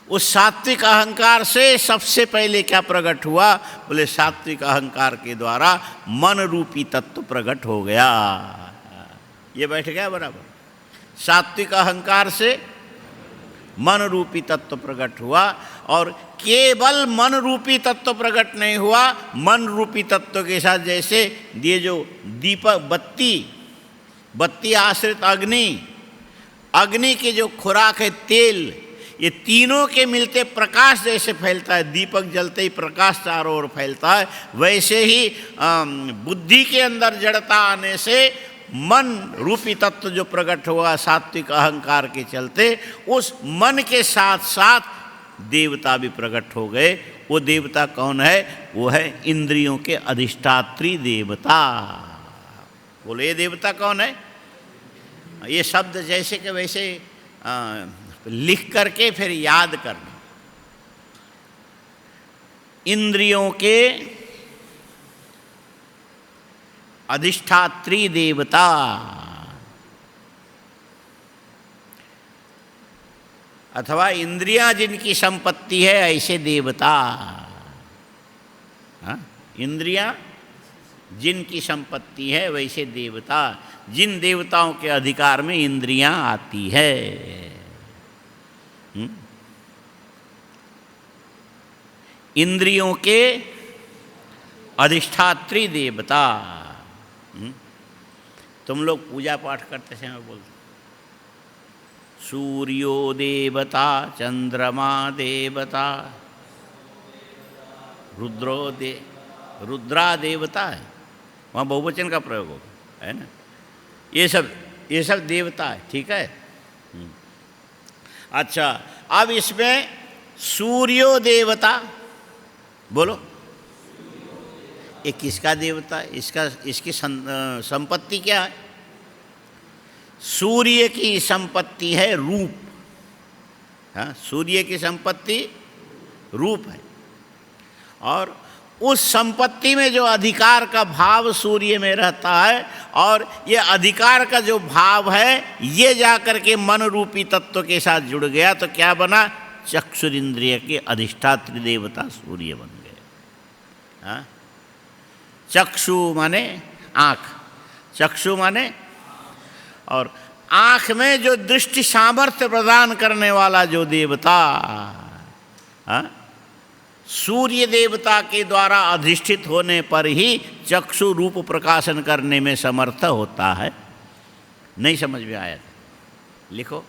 उस सात्विक अहंकार से सबसे पहले क्या प्रकट हुआ? बोले सात्विक अहंकार के द्वारा मन रूपी तत्व प्रकट हो गया। ये बैठ गया बराबर। सात्विक अहंकार से मन रूपी तत्व प्रकट हुआ, और केवल मन रूपी तत्व प्रकट नहीं हुआ, मन रूपी तत्व के साथ जैसे ये जो दीपक, बत्ती आश्रित अग्नि, अग्नि की जो खुराक है तेल, ये तीनों के मिलते प्रकाश जैसे फैलता है, दीपक जलते ही प्रकाश चारों ओर फैलता है, वैसे ही बुद्धि के अंदर जड़ता आने से मन रूपी तत्व जो प्रकट हुआ सात्विक अहंकार के चलते, उस मन के साथ साथ देवता भी प्रकट हो गए। वो देवता कौन है? वो है इंद्रियों के अधिष्ठात्री देवता। बोले ये देवता कौन है? ये शब्द जैसे कि वैसे लिख करके फिर याद करना। इंद्रियों के अधिष्ठात्री देवता, अथवा इंद्रियां जिनकी संपत्ति है ऐसे देवता। हाँ? इंद्रियां जिनकी संपत्ति है वैसे देवता, जिन देवताओं के अधिकार में इंद्रियां आती है। इंद्रियों के अधिष्ठात्री देवता। तुम लोग पूजा पाठ करते समय बोलते सूर्यो देवता, चंद्रमा देवता, रुद्रा देवता है, वहाँ बहुवचन का प्रयोग होगा, है ना। ये सब देवता है, ठीक है। अच्छा, अब इसमें सूर्यो देवता बोलो, ये किसका देवता है? इसकी संपत्ति क्या है? सूर्य की संपत्ति है रूप। हाँ, सूर्य की संपत्ति रूप है, और उस संपत्ति में जो अधिकार का भाव सूर्य में रहता है, और ये अधिकार का जो भाव है ये जाकर के मन रूपी तत्व के साथ जुड़ गया, तो क्या बना? चक्षुरिंद्रिय के अधिष्ठात्री देवता सूर्य बन गए। हाँ, चक्षु माने आँख, चक्षु माने, और आँख में जो दृष्टि सामर्थ्य प्रदान करने वाला जो देवता, हाँ, सूर्य देवता के द्वारा अधिष्ठित होने पर ही चक्षु रूप प्रकाशन करने में समर्थ होता है। नहीं समझ में आया? लिखो,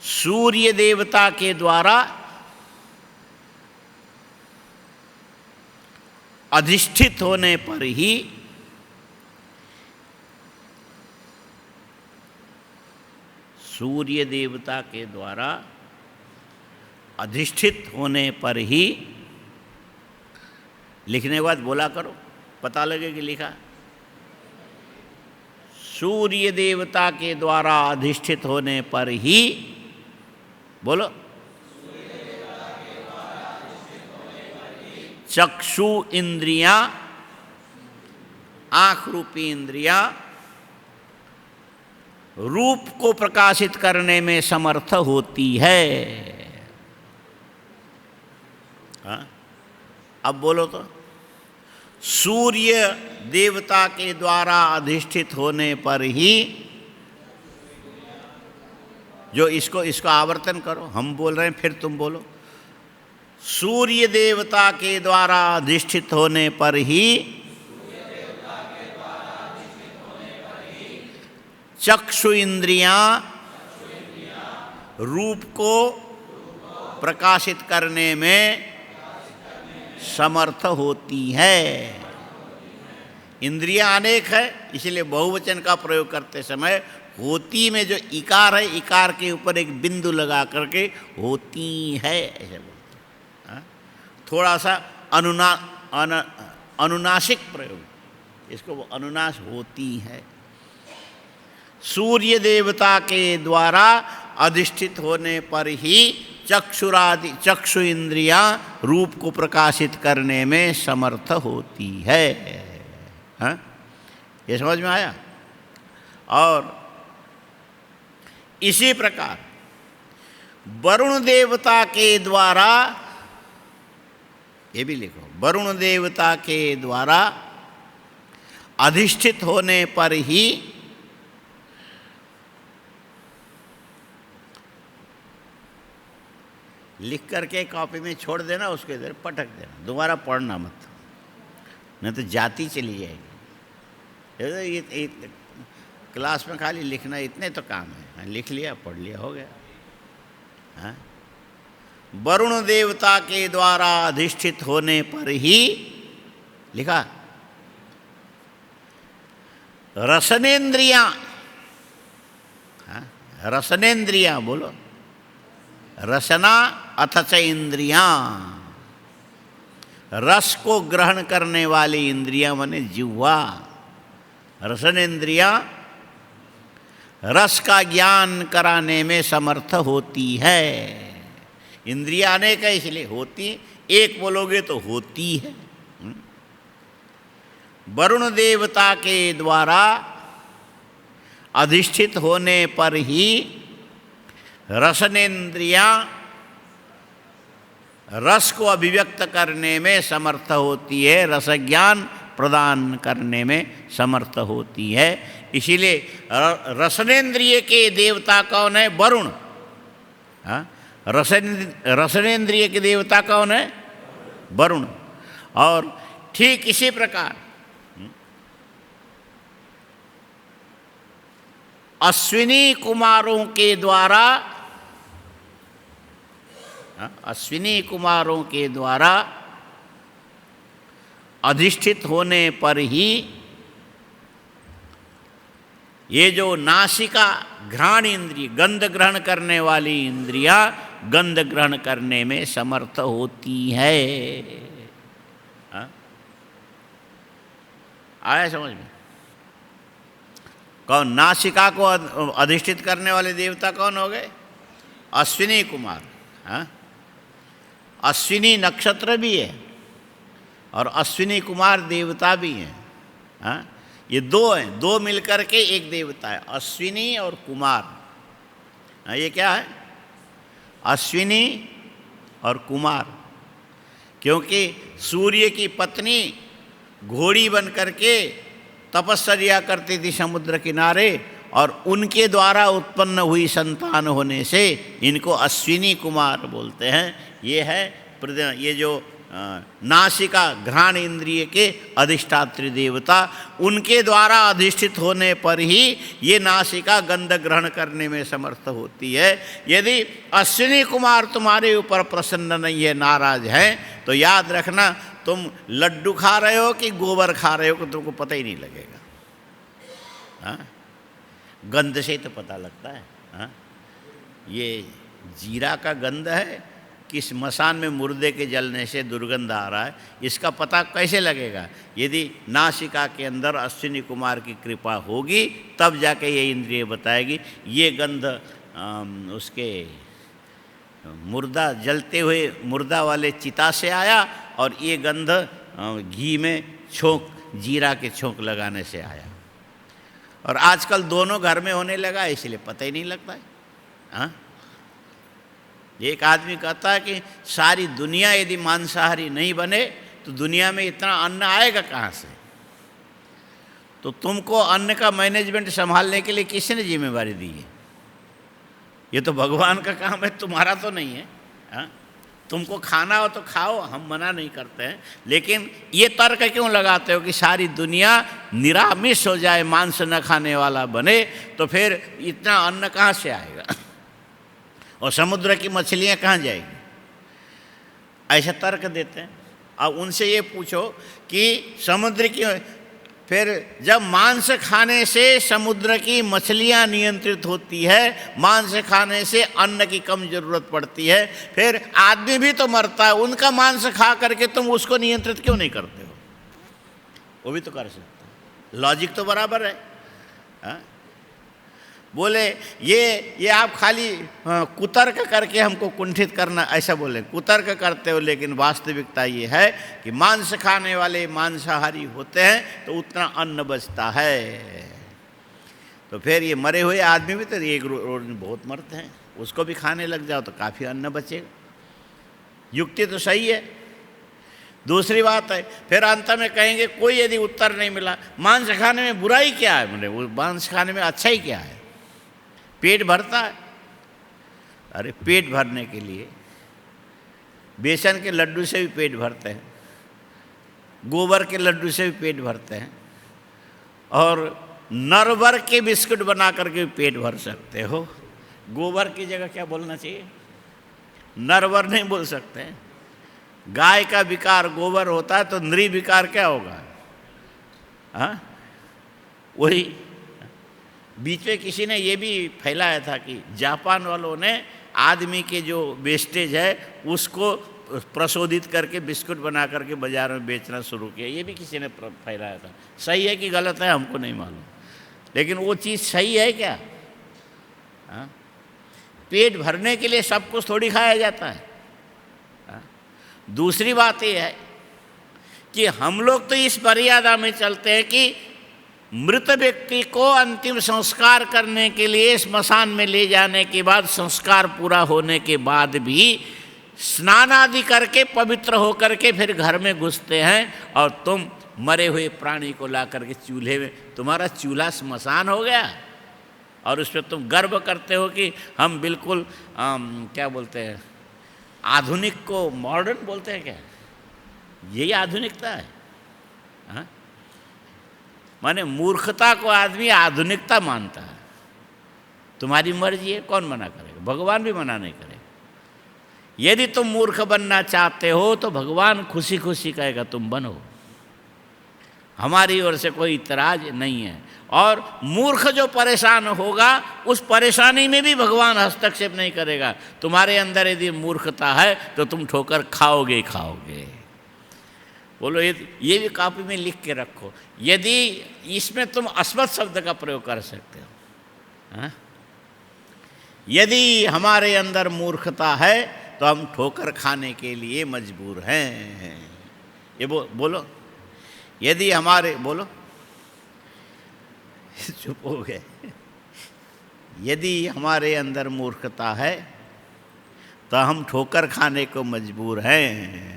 सूर्य देवता के द्वारा अधिष्ठित होने पर ही सूर्य देवता के द्वारा अधिष्ठित होने पर ही, लिखने के बाद बोला करो, पता लगे कि लिखा। सूर्य देवता के द्वारा अधिष्ठित होने पर ही, बोलो, चक्षु इंद्रियां, आँख रूपी इंद्रियां रूप को प्रकाशित करने में समर्थ होती है। हाँ? अब बोलो तो, सूर्य देवता के द्वारा अधिष्ठित होने पर ही, जो इसको आवर्तन करो, हम बोल रहे हैं फिर तुम बोलो, सूर्य देवता के द्वारा अधिष्ठित होने पर ही चक्षु इंद्रियां रूप को प्रकाशित करने में समर्थ होती है। इंद्रियां अनेक है, इसलिए बहुवचन का प्रयोग करते समय होती में जो इकार है, इकार के ऊपर एक बिंदु लगा करके होती है ऐसे बोलते हैं। थोड़ा सा अनुनासिक प्रयोग, इसको वो अनुनास होती है। सूर्य देवता के द्वारा अधिष्ठित होने पर ही चक्षु इंद्रियां रूप को प्रकाशित करने में समर्थ होती है। हाँ? ये समझ में आया? और इसी प्रकार वरुण देवता के द्वारा, ये भी लिखो, वरुण देवता के द्वारा अधिष्ठित होने पर ही लिख करके कॉपी में छोड़ देना, उसके इधर पटक देना, दोबारा पढ़ना मत, नहीं तो जाती चली जाएगी। ये क्लास में खाली लिखना इतने तो काम है, लिख लिया, पढ़ लिया, हो गया। हाँ? वरुण देवता के द्वारा अधिष्ठित होने पर ही, लिखा, रसनेन्द्रियां, रसनेन्द्रियां बोलो, रसना अथ च इंद्रियां, रस को ग्रहण करने वाली इंद्रियां माने जिह्वा, रसनेन्द्रियां रस का ज्ञान कराने में समर्थ होती है। इंद्रियां अनेक है इसलिए होती, एक बोलोगे तो होती है। वरुण देवता के द्वारा अधिष्ठित होने पर ही रसनेन्द्रियां रस को अभिव्यक्त करने में समर्थ होती है, रस ज्ञान प्रदान करने में समर्थ होती है। इसीलिए रसनेन्द्रिय के देवता कौन है? वरुण। रसनेन्द्रिय के देवता कौन है? वरुण। और ठीक इसी प्रकार अश्विनी कुमारों के द्वारा, अश्विनी कुमारों के द्वारा अधिष्ठित होने पर ही ये जो नासिका घ्राण इंद्रिय, गंध ग्रहण करने वाली इंद्रियां गंध ग्रहण करने में समर्थ होती है। आया समझ में? कौन? नासिका को अधिष्ठित करने वाले देवता कौन हो गए? अश्विनी कुमार। अश्विनी नक्षत्र भी है और अश्विनी कुमार देवता भी हैं। ये दो हैं, दो मिलकर के एक देवता है, अश्विनी और कुमार। ये क्या है? अश्विनी और कुमार। क्योंकि सूर्य की पत्नी घोड़ी बन करके तपस्या करती थी समुद्र किनारे, और उनके द्वारा उत्पन्न हुई संतान होने से इनको अश्विनी कुमार बोलते हैं। ये है ये जो नासिका घ्राण इंद्रिय के अधिष्ठात्री देवता, उनके द्वारा अधिष्ठित होने पर ही ये नासिका गंध ग्रहण करने में समर्थ होती है। यदि अश्विनी कुमार तुम्हारे ऊपर प्रसन्न नहीं है, नाराज हैं, तो याद रखना तुम लड्डू खा रहे हो कि गोबर खा रहे हो, कि तुमको पता ही नहीं लगेगा। गंध से ही तो पता लगता है। ये जीरा का गंध है कि स्मशान में मुर्दे के जलने से दुर्गंध आ रहा है, इसका पता कैसे लगेगा? यदि नासिका के अंदर अश्विनी कुमार की कृपा होगी तब जाके ये इंद्रिय बताएगी। ये गंध उसके मुर्दा जलते हुए मुर्दा वाले चिता से आया, और ये गंध घी में छोंक, जीरा के छोंक लगाने से आया। और आजकल दोनों घर में होने लगा, इसलिए पता ही नहीं लगता है। एक आदमी कहता है कि सारी दुनिया यदि मांसाहारी नहीं बने तो दुनिया में इतना अन्न आएगा कहाँ से? तो तुमको अन्न का मैनेजमेंट संभालने के लिए किसने जिम्मेवारी दी है? ये तो भगवान का काम है, तुम्हारा तो नहीं है। तुमको खाना हो तो खाओ, हम मना नहीं करते हैं, लेकिन ये तर्क क्यों लगाते हो कि सारी दुनिया निरामिष हो जाए, मांस न खाने वाला बने, तो फिर इतना अन्न कहाँ से आएगा? और समुद्र की मछलियाँ कहाँ जाएगी? ऐसा तर्क देते हैं। अब उनसे ये पूछो कि समुद्र की, फिर जब मांस खाने से समुद्र की मछलियाँ नियंत्रित होती है, मांस खाने से अन्न की कम जरूरत पड़ती है, फिर आदमी भी तो मरता है, उनका मांस खा करके तुम उसको नियंत्रित क्यों नहीं करते हो? वो भी तो कर सकते। लॉजिक तो बराबर है। बोले ये आप खाली कुतर्क करके हमको कुंठित करना, ऐसा बोले, कुतर्क करते हो, लेकिन वास्तविकता ये है कि मांस खाने वाले मांसाहारी होते हैं तो उतना अन्न बचता है। तो फिर ये मरे हुए आदमी भी तो एक रोज में बहुत मरते हैं, उसको भी खाने लग जाओ तो काफ़ी अन्न बचेगा। युक्ति तो सही है। दूसरी बात है, फिर अंत में कहेंगे कोई यदि उत्तर नहीं मिला, मांस खाने में बुराई क्या है? बोले वो मांस खाने में अच्छा ही क्या है? पेट भरता है। अरे पेट भरने के लिए बेसन के लड्डू से भी पेट भरते हैं, गोबर के लड्डू से भी पेट भरते हैं, और नरवर के बिस्कुट बना करके भी पेट भर सकते हो। गोबर की जगह क्या बोलना चाहिए? नरवर नहीं बोल सकते हैं। गाय का विकार गोबर होता है तो नृ विकार क्या होगा? वही बीच में किसी ने ये भी फैलाया था कि जापान वालों ने आदमी के जो वेस्टेज है उसको प्रशोधित करके बिस्कुट बना करके बाज़ार में बेचना शुरू किया। ये भी किसी ने फैलाया था। सही है कि गलत है हमको नहीं मालूम, लेकिन वो चीज़ सही है क्या? हाँ? पेट भरने के लिए सब कुछ थोड़ी खाया जाता है। हाँ? दूसरी बात ये है कि हम लोग तो इस मर्यादा में चलते हैं कि मृत व्यक्ति को अंतिम संस्कार करने के लिए स्मशान में ले जाने के बाद, संस्कार पूरा होने के बाद भी स्नान आदि करके पवित्र होकर के फिर घर में घुसते हैं, और तुम मरे हुए प्राणी को ला करके चूल्हे में, तुम्हारा चूल्हा स्मशान हो गया और उस पर तुम गर्व करते हो कि हम बिल्कुल क्या बोलते हैं, आधुनिक को मॉडर्न बोलते हैं क्या? यही आधुनिकता है। हाँ? माने मूर्खता को आदमी आधुनिकता मानता है। तुम्हारी मर्जी है, कौन मना करेगा? भगवान भी मना नहीं करेगा। यदि तुम मूर्ख बनना चाहते हो तो भगवान खुशी खुशी कहेगा तुम बनो, हमारी ओर से कोई इतराज नहीं है। और मूर्ख जो परेशान होगा उस परेशानी में भी भगवान हस्तक्षेप नहीं करेगा। तुम्हारे अंदर यदि मूर्खता है तो तुम ठोकर खाओगे खाओगे। बोलो ये भी कॉपी में लिख के रखो। यदि इसमें तुम अस्मत् शब्द का प्रयोग कर सकते हो। हाँ? यदि हमारे अंदर मूर्खता है तो हम ठोकर खाने के लिए मजबूर हैं। ये बोलो, यदि हमारे, बोलो चुप हो गए। यदि हमारे अंदर मूर्खता है तो हम ठोकर खाने को मजबूर हैं।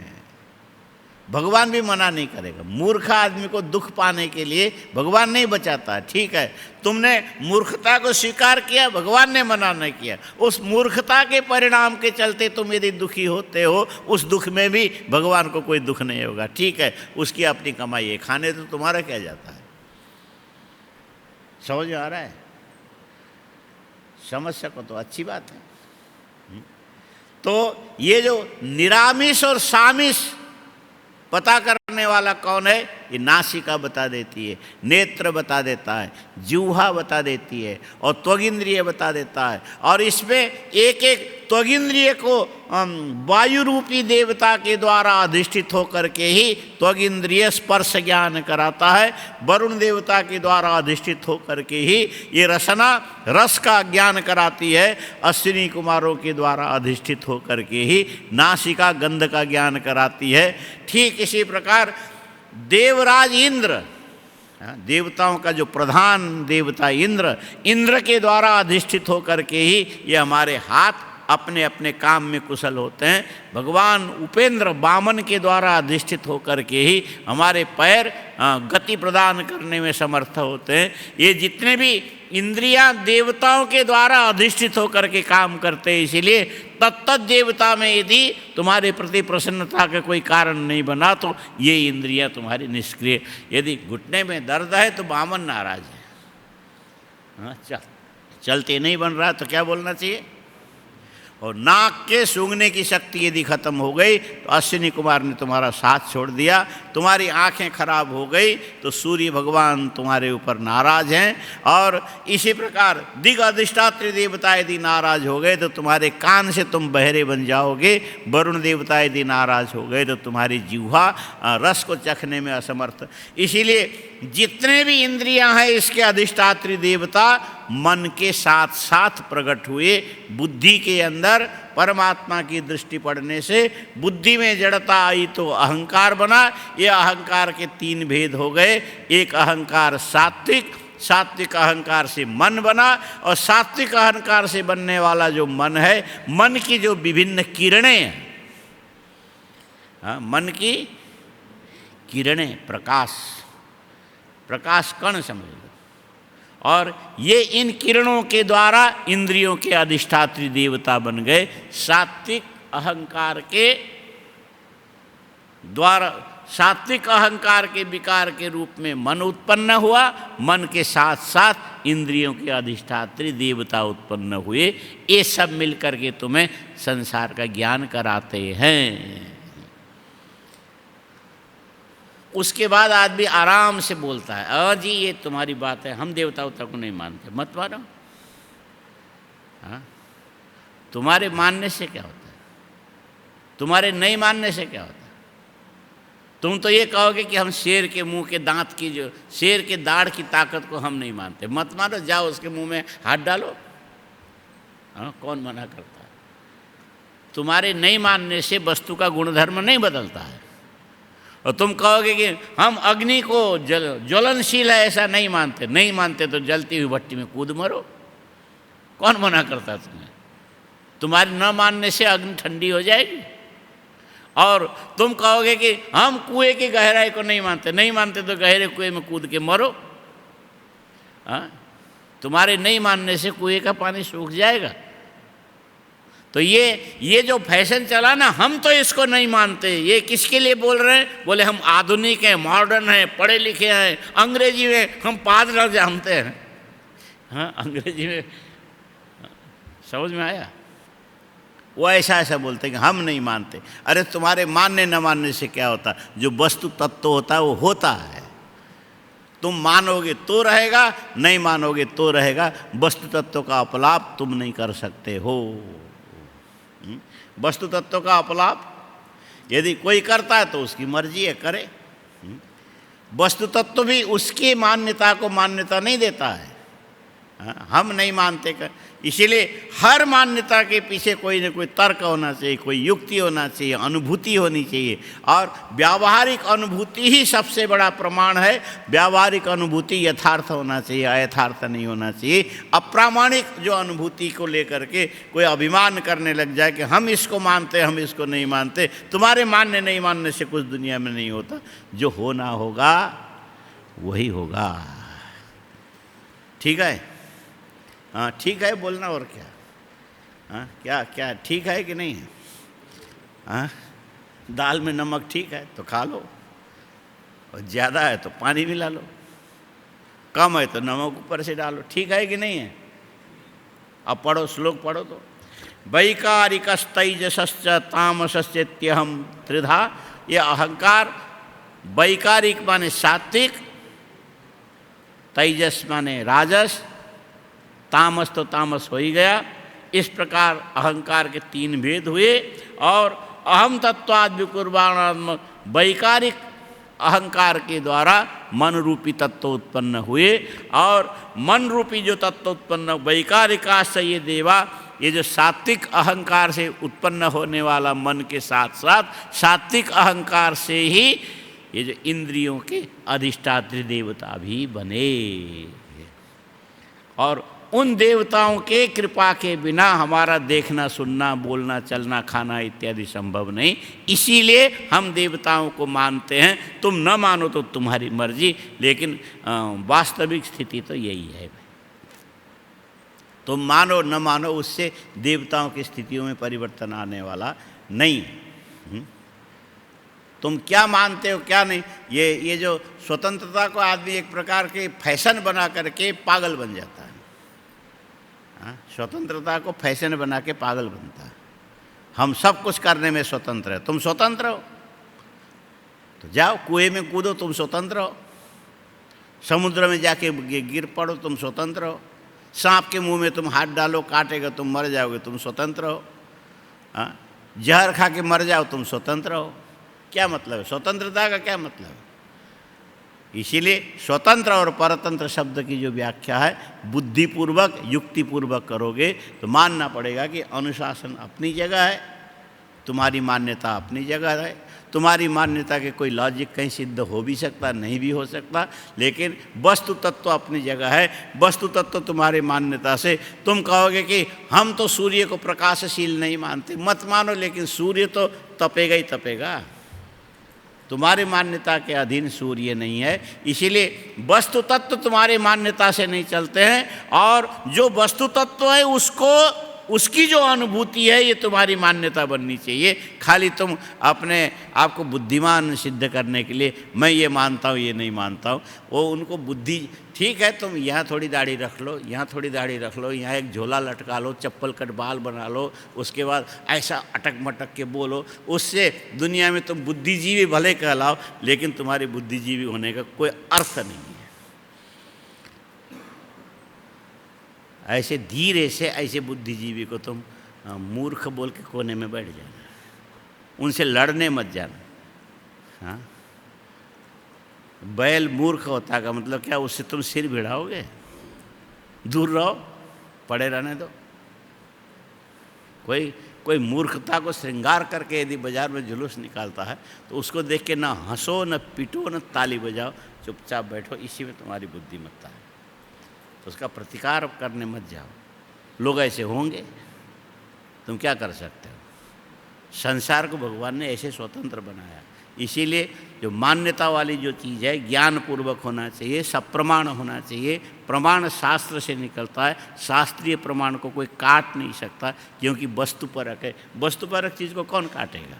भगवान भी मना नहीं करेगा। मूर्ख आदमी को दुख पाने के लिए भगवान नहीं बचाता। ठीक है, तुमने मूर्खता को स्वीकार किया, भगवान ने मना नहीं किया। उस मूर्खता के परिणाम के चलते तुम यदि दुखी होते हो, उस दुख में भी भगवान को कोई दुख नहीं होगा। ठीक है, उसकी अपनी कमाई है, खाने तो तुम्हारा क्या जाता है। समझ में आ रहा है? समझ सको तो अच्छी बात है। तो ये जो निरामिष और सामिष पता करने वाला कौन है? ये नासिका बता देती है, नेत्र बता देता है, जिह्वा बता देती है, और त्वगिंद्रिय बता देता है। और इसमें एक एक त्वगिंद्रिय को वायु रूपी देवता के द्वारा अधिष्ठित होकर के ही त्वगिंद्रिय स्पर्श ज्ञान कराता है। वरुण देवता के द्वारा अधिष्ठित होकर के ही ये रसना रस का ज्ञान कराती है। अश्विनी कुमारों के द्वारा अधिष्ठित होकर के ही नासिका गंध का ज्ञान कराती है। ठीक इसी प्रकार देवराज इंद्र, देवताओं का जो प्रधान देवता इंद्र के द्वारा अधिष्ठित होकर के ही ये हमारे हाथ अपने अपने काम में कुशल होते हैं। भगवान उपेंद्र वामन के द्वारा अधिष्ठित होकर के ही हमारे पैर गति प्रदान करने में समर्थ होते हैं। ये जितने भी इंद्रियां देवताओं के द्वारा अधिष्ठित होकर के काम करते हैं। इसीलिए तत्त देवता में यदि तुम्हारे प्रति प्रसन्नता का कोई कारण नहीं बना तो ये इंद्रियां तुम्हारी निष्क्रिय। यदि घुटने में दर्द है तो वामन नाराज है। हाँ, चलते नहीं बन रहा तो क्या बोलना चाहिए? और नाक के सूंघने की शक्ति यदि खत्म हो गई तो अश्विनी कुमार ने तुम्हारा साथ छोड़ दिया। तुम्हारी आंखें खराब हो गई तो सूर्य भगवान तुम्हारे ऊपर नाराज हैं। और इसी प्रकार दिग अधिष्ठात्री देवता यदि नाराज हो गए तो तुम्हारे कान से तुम बहरे बन जाओगे। वरुण देवता यदि नाराज हो गए तो तुम्हारी जिह्वा रस को चखने में असमर्थ। इसीलिए जितने भी इंद्रियां हैं इसके अधिष्ठात्री देवता मन के साथ साथ प्रकट हुए। बुद्धि के अंदर परमात्मा की दृष्टि पड़ने से बुद्धि में जड़ता आई तो अहंकार बना। ये अहंकार के तीन भेद हो गए। एक अहंकार सात्विक, सात्विक अहंकार से मन बना, और सात्विक अहंकार से बनने वाला जो मन है, मन की जो विभिन्न किरणें हैं, मन की किरणें, प्रकाश कण समझ लो। और ये इन किरणों के द्वारा इंद्रियों के अधिष्ठात्री देवता बन गए। सात्विक अहंकार के द्वारा, सात्विक अहंकार के विकार के रूप में मन उत्पन्न हुआ। मन के साथ साथ इंद्रियों के अधिष्ठात्री देवता उत्पन्न हुए। ये सब मिलकर के तुम्हें संसार का ज्ञान कराते हैं। उसके बाद आदमी आराम से बोलता है, जी ये तुम्हारी बात है, हम देवता उवता को नहीं मानते। मत मानो। हाँ, तुम्हारे मानने से क्या होता है? तुम्हारे नहीं मानने से क्या होता? तुम तो ये कहोगे कि हम शेर के मुंह के दांत की, जो शेर के दाढ़ की ताकत को हम नहीं मानते। मत मानो, जाओ उसके मुंह में हाथ डालो। हाँ, कौन मना करता है? तुम्हारे नहीं मानने से वस्तु का गुणधर्म नहीं बदलता है। और तुम कहोगे कि हम अग्नि को ज्वलनशील है ऐसा नहीं मानते। नहीं मानते तो जलती हुई भट्टी में कूद मरो। कौन मना करता तुम्हें? तुम्हारे न मानने से अग्नि ठंडी हो जाएगी। और तुम कहोगे कि हम कुएं की गहराई को नहीं मानते। नहीं मानते तो गहरे कुएं में कूद के मरो। हाँ, तुम्हारे नहीं मानने से कुएं का पानी सूख जाएगा। तो ये जो फैशन चला ना, हम तो इसको नहीं मानते, ये किसके लिए बोल रहे हैं? बोले हम आधुनिक हैं, मॉडर्न हैं, पढ़े लिखे हैं, अंग्रेजी में हम पादरा जानते हैं। हाँ, अंग्रेजी में समझ में आया? वो ऐसा बोलते हैं कि हम नहीं मानते। अरे तुम्हारे मानने न मानने से क्या होता? जो वस्तु तत्व होता है वो होता है। तुम मानोगे तो रहेगा, नहीं मानोगे तो रहेगा। वस्तु तत्व का अपलाप तुम नहीं कर सकते हो। वस्तु तत्व का अपलाप यदि कोई करता है तो उसकी मर्जी है, करे। वस्तु तत्व भी उसकी मान्यता को मान्यता नहीं देता है। हम नहीं मानते कर, इसीलिए हर मान्यता के पीछे कोई न कोई तर्क होना चाहिए, कोई युक्ति होना चाहिए, अनुभूति होनी चाहिए। और व्यावहारिक अनुभूति ही सबसे बड़ा प्रमाण है। व्यावहारिक अनुभूति यथार्थ होना चाहिए, अयथार्थ नहीं होना चाहिए। अप्रामाणिक जो अनुभूति को लेकर के कोई अभिमान करने लग जाए कि हम इसको मानते, हम इसको नहीं मानते, तुम्हारे मानने नहीं मानने से कुछ दुनिया में नहीं होता। जो होना होगा वही होगा। ठीक है? हाँ, ठीक है बोलना, और क्या? हाँ, क्या ठीक है कि नहीं है? हाँ, दाल में नमक ठीक है तो खा लो, और ज़्यादा है तो पानी मिला लो, कम है तो नमक ऊपर से डालो। ठीक है कि नहीं है? अब पढ़ो, श्लोक पढ़ो तो। वैकारिकस्तैजसश्च तामसश्चेत्यहं त्रिधा। ये अहंकार, वैकारिक माने सात्विक, तेजस माने राजस, तामस तो तामस हो ही गया। इस प्रकार अहंकार के तीन भेद हुए। और अहम तत्वाद विकुर्बाणात्मक वैकारिक अहंकार के द्वारा मन रूपी तत्व उत्पन्न हुए। और मन रूपी जो तत्व उत्पन्न, वैकारिकाश्च ये देवा, ये जो सात्विक अहंकार से उत्पन्न होने वाला मन के साथ साथ सात्विक अहंकार से ही ये जो इंद्रियों के अधिष्ठात्री देवता भी बने। और उन देवताओं के कृपा के बिना हमारा देखना, सुनना, बोलना, चलना, खाना इत्यादि संभव नहीं। इसीलिए हम देवताओं को मानते हैं। तुम न मानो तो तुम्हारी मर्जी, लेकिन वास्तविक स्थिति तो यही है। तुम मानो न मानो, उससे देवताओं की स्थितियों में परिवर्तन आने वाला नहीं। तुम क्या मानते हो क्या नहीं, ये जो स्वतंत्रता को आदमी एक प्रकार के फैशन बना करके पागल बन जाता है। स्वतंत्रता को फैशन बना के पागल बनता है। हम सब कुछ करने में स्वतंत्र है। तुम स्वतंत्र हो तो जाओ कुएं में कूदो, तुम स्वतंत्र हो। समुद्र में जाके गिर पड़ो, तुम स्वतंत्र हो। सांप के मुंह में तुम हाथ डालो, काटेगा, तुम मर जाओगे, तुम स्वतंत्र हो। जहर खा के मर जाओ, तुम स्वतंत्र हो। क्या मतलब है स्वतंत्रता का? क्या मतलब है? इसीलिए स्वतंत्र और परतंत्र शब्द की जो व्याख्या है, बुद्धिपूर्वक, युक्तिपूर्वक करोगे तो मानना पड़ेगा कि अनुशासन अपनी जगह है, तुम्हारी मान्यता अपनी जगह है। तुम्हारी मान्यता के कोई लॉजिक कहीं सिद्ध हो भी सकता, नहीं भी हो सकता, लेकिन वस्तु तत्व अपनी जगह है। वस्तु तत्व तुम्हारी मान्यता से, तुम कहोगे कि हम तो सूर्य को प्रकाशशील नहीं मानते, मत मानो, लेकिन सूर्य तो तपेगा ही तपेगा। तुम्हारी मान्यता के अधीन सूर्य नहीं है। इसीलिए वस्तु तत्व तुम्हारी मान्यता से नहीं चलते हैं। और जो वस्तु तत्व है उसको, उसकी जो अनुभूति है, ये तुम्हारी मान्यता बननी चाहिए। खाली तुम अपने आप को बुद्धिमान सिद्ध करने के लिए मैं ये मानता हूँ, ये नहीं मानता हूँ, वो उनको बुद्धि, ठीक है तुम यहाँ थोड़ी दाढ़ी रख लो, यहाँ थोड़ी दाढ़ी रख लो, यहाँ एक झोला लटका लो, चप्पल कट बाल बना लो, उसके बाद ऐसा अटक मटक के बोलो, उससे दुनिया में तुम बुद्धिजीवी भले कहलाओ, लेकिन तुम्हारे बुद्धिजीवी होने का कोई अर्थ नहीं है। ऐसे धीरे से ऐसे बुद्धिजीवी को तुम मूर्ख बोल के कोने में बैठ जाना। उनसे लड़ने मत जाना। हाँ, बैल मूर्ख होता का मतलब क्या, उससे तुम सिर भिड़ाओगे? दूर रहो, पड़े रहने दो। कोई मूर्खता को श्रृंगार करके यदि बाजार में जुलूस निकालता है तो उसको देख के ना हंसो, न पीटो, न ताली बजाओ, चुपचाप बैठो, इसी में तुम्हारी बुद्धिमत्ता है। तो उसका प्रतिकार करने मत जाओ। लोग ऐसे होंगे, तुम क्या कर सकते हो? संसार को भगवान ने ऐसे स्वतंत्र बनाया। इसीलिए जो मान्यता वाली जो चीज़ है, ज्ञान पूर्वक होना चाहिए, सप्रमाण होना चाहिए। प्रमाण शास्त्र से निकलता है, शास्त्रीय प्रमाण को कोई काट नहीं सकता, क्योंकि वस्तुपरक है। वस्तुपरक चीज़ को कौन काटेगा?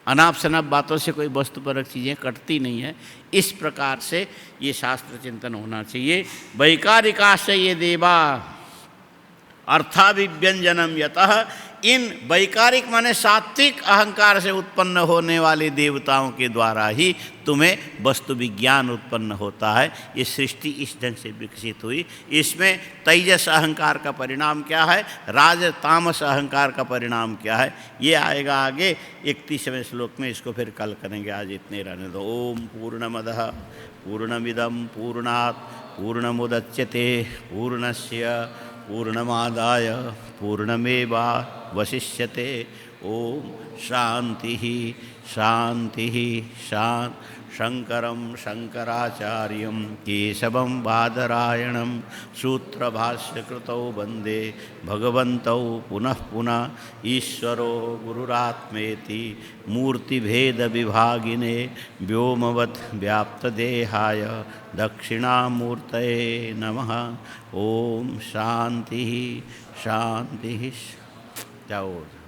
अनाप शनाप बातों से कोई वस्तुपरक चीज़ें कटती नहीं है। इस प्रकार से ये शास्त्र चिंतन होना चाहिए। वैकारिकाश्च ये देवा अर्थाभिव्यंजनम यतः, इन वैकारिक माने सात्विक अहंकार से उत्पन्न होने वाले देवताओं के द्वारा ही तुम्हें वस्तु विज्ञान उत्पन्न होता है। ये सृष्टि इस ढंग से विकसित हुई। इसमें तेजस अहंकार का परिणाम क्या है, राज तामस अहंकार का परिणाम क्या है, ये आएगा आगे 31वें श्लोक में। इसको फिर कल करेंगे, आज इतने रहने दो। ओम पूर्णमदः पूर्णमिदं पूर्णात् पूर्णमुदच्यते पूर्णस्य पूर्णमादाय पूर्णमेवावशिष्यते। ओम शांति शांति शांति। शंकरं शंकराचार्यं केशवं बादरायणं सूत्रभाष्यकृतौ वन्दे भगवन्तौ पुनः पुनः। ईश्वरो गुरुरात्मेति मूर्तिभेदविभागिने व्योमवत् व्याप्तदेहाय दक्षिणामूर्तये नमः। ओम शांति शांति। जाओ।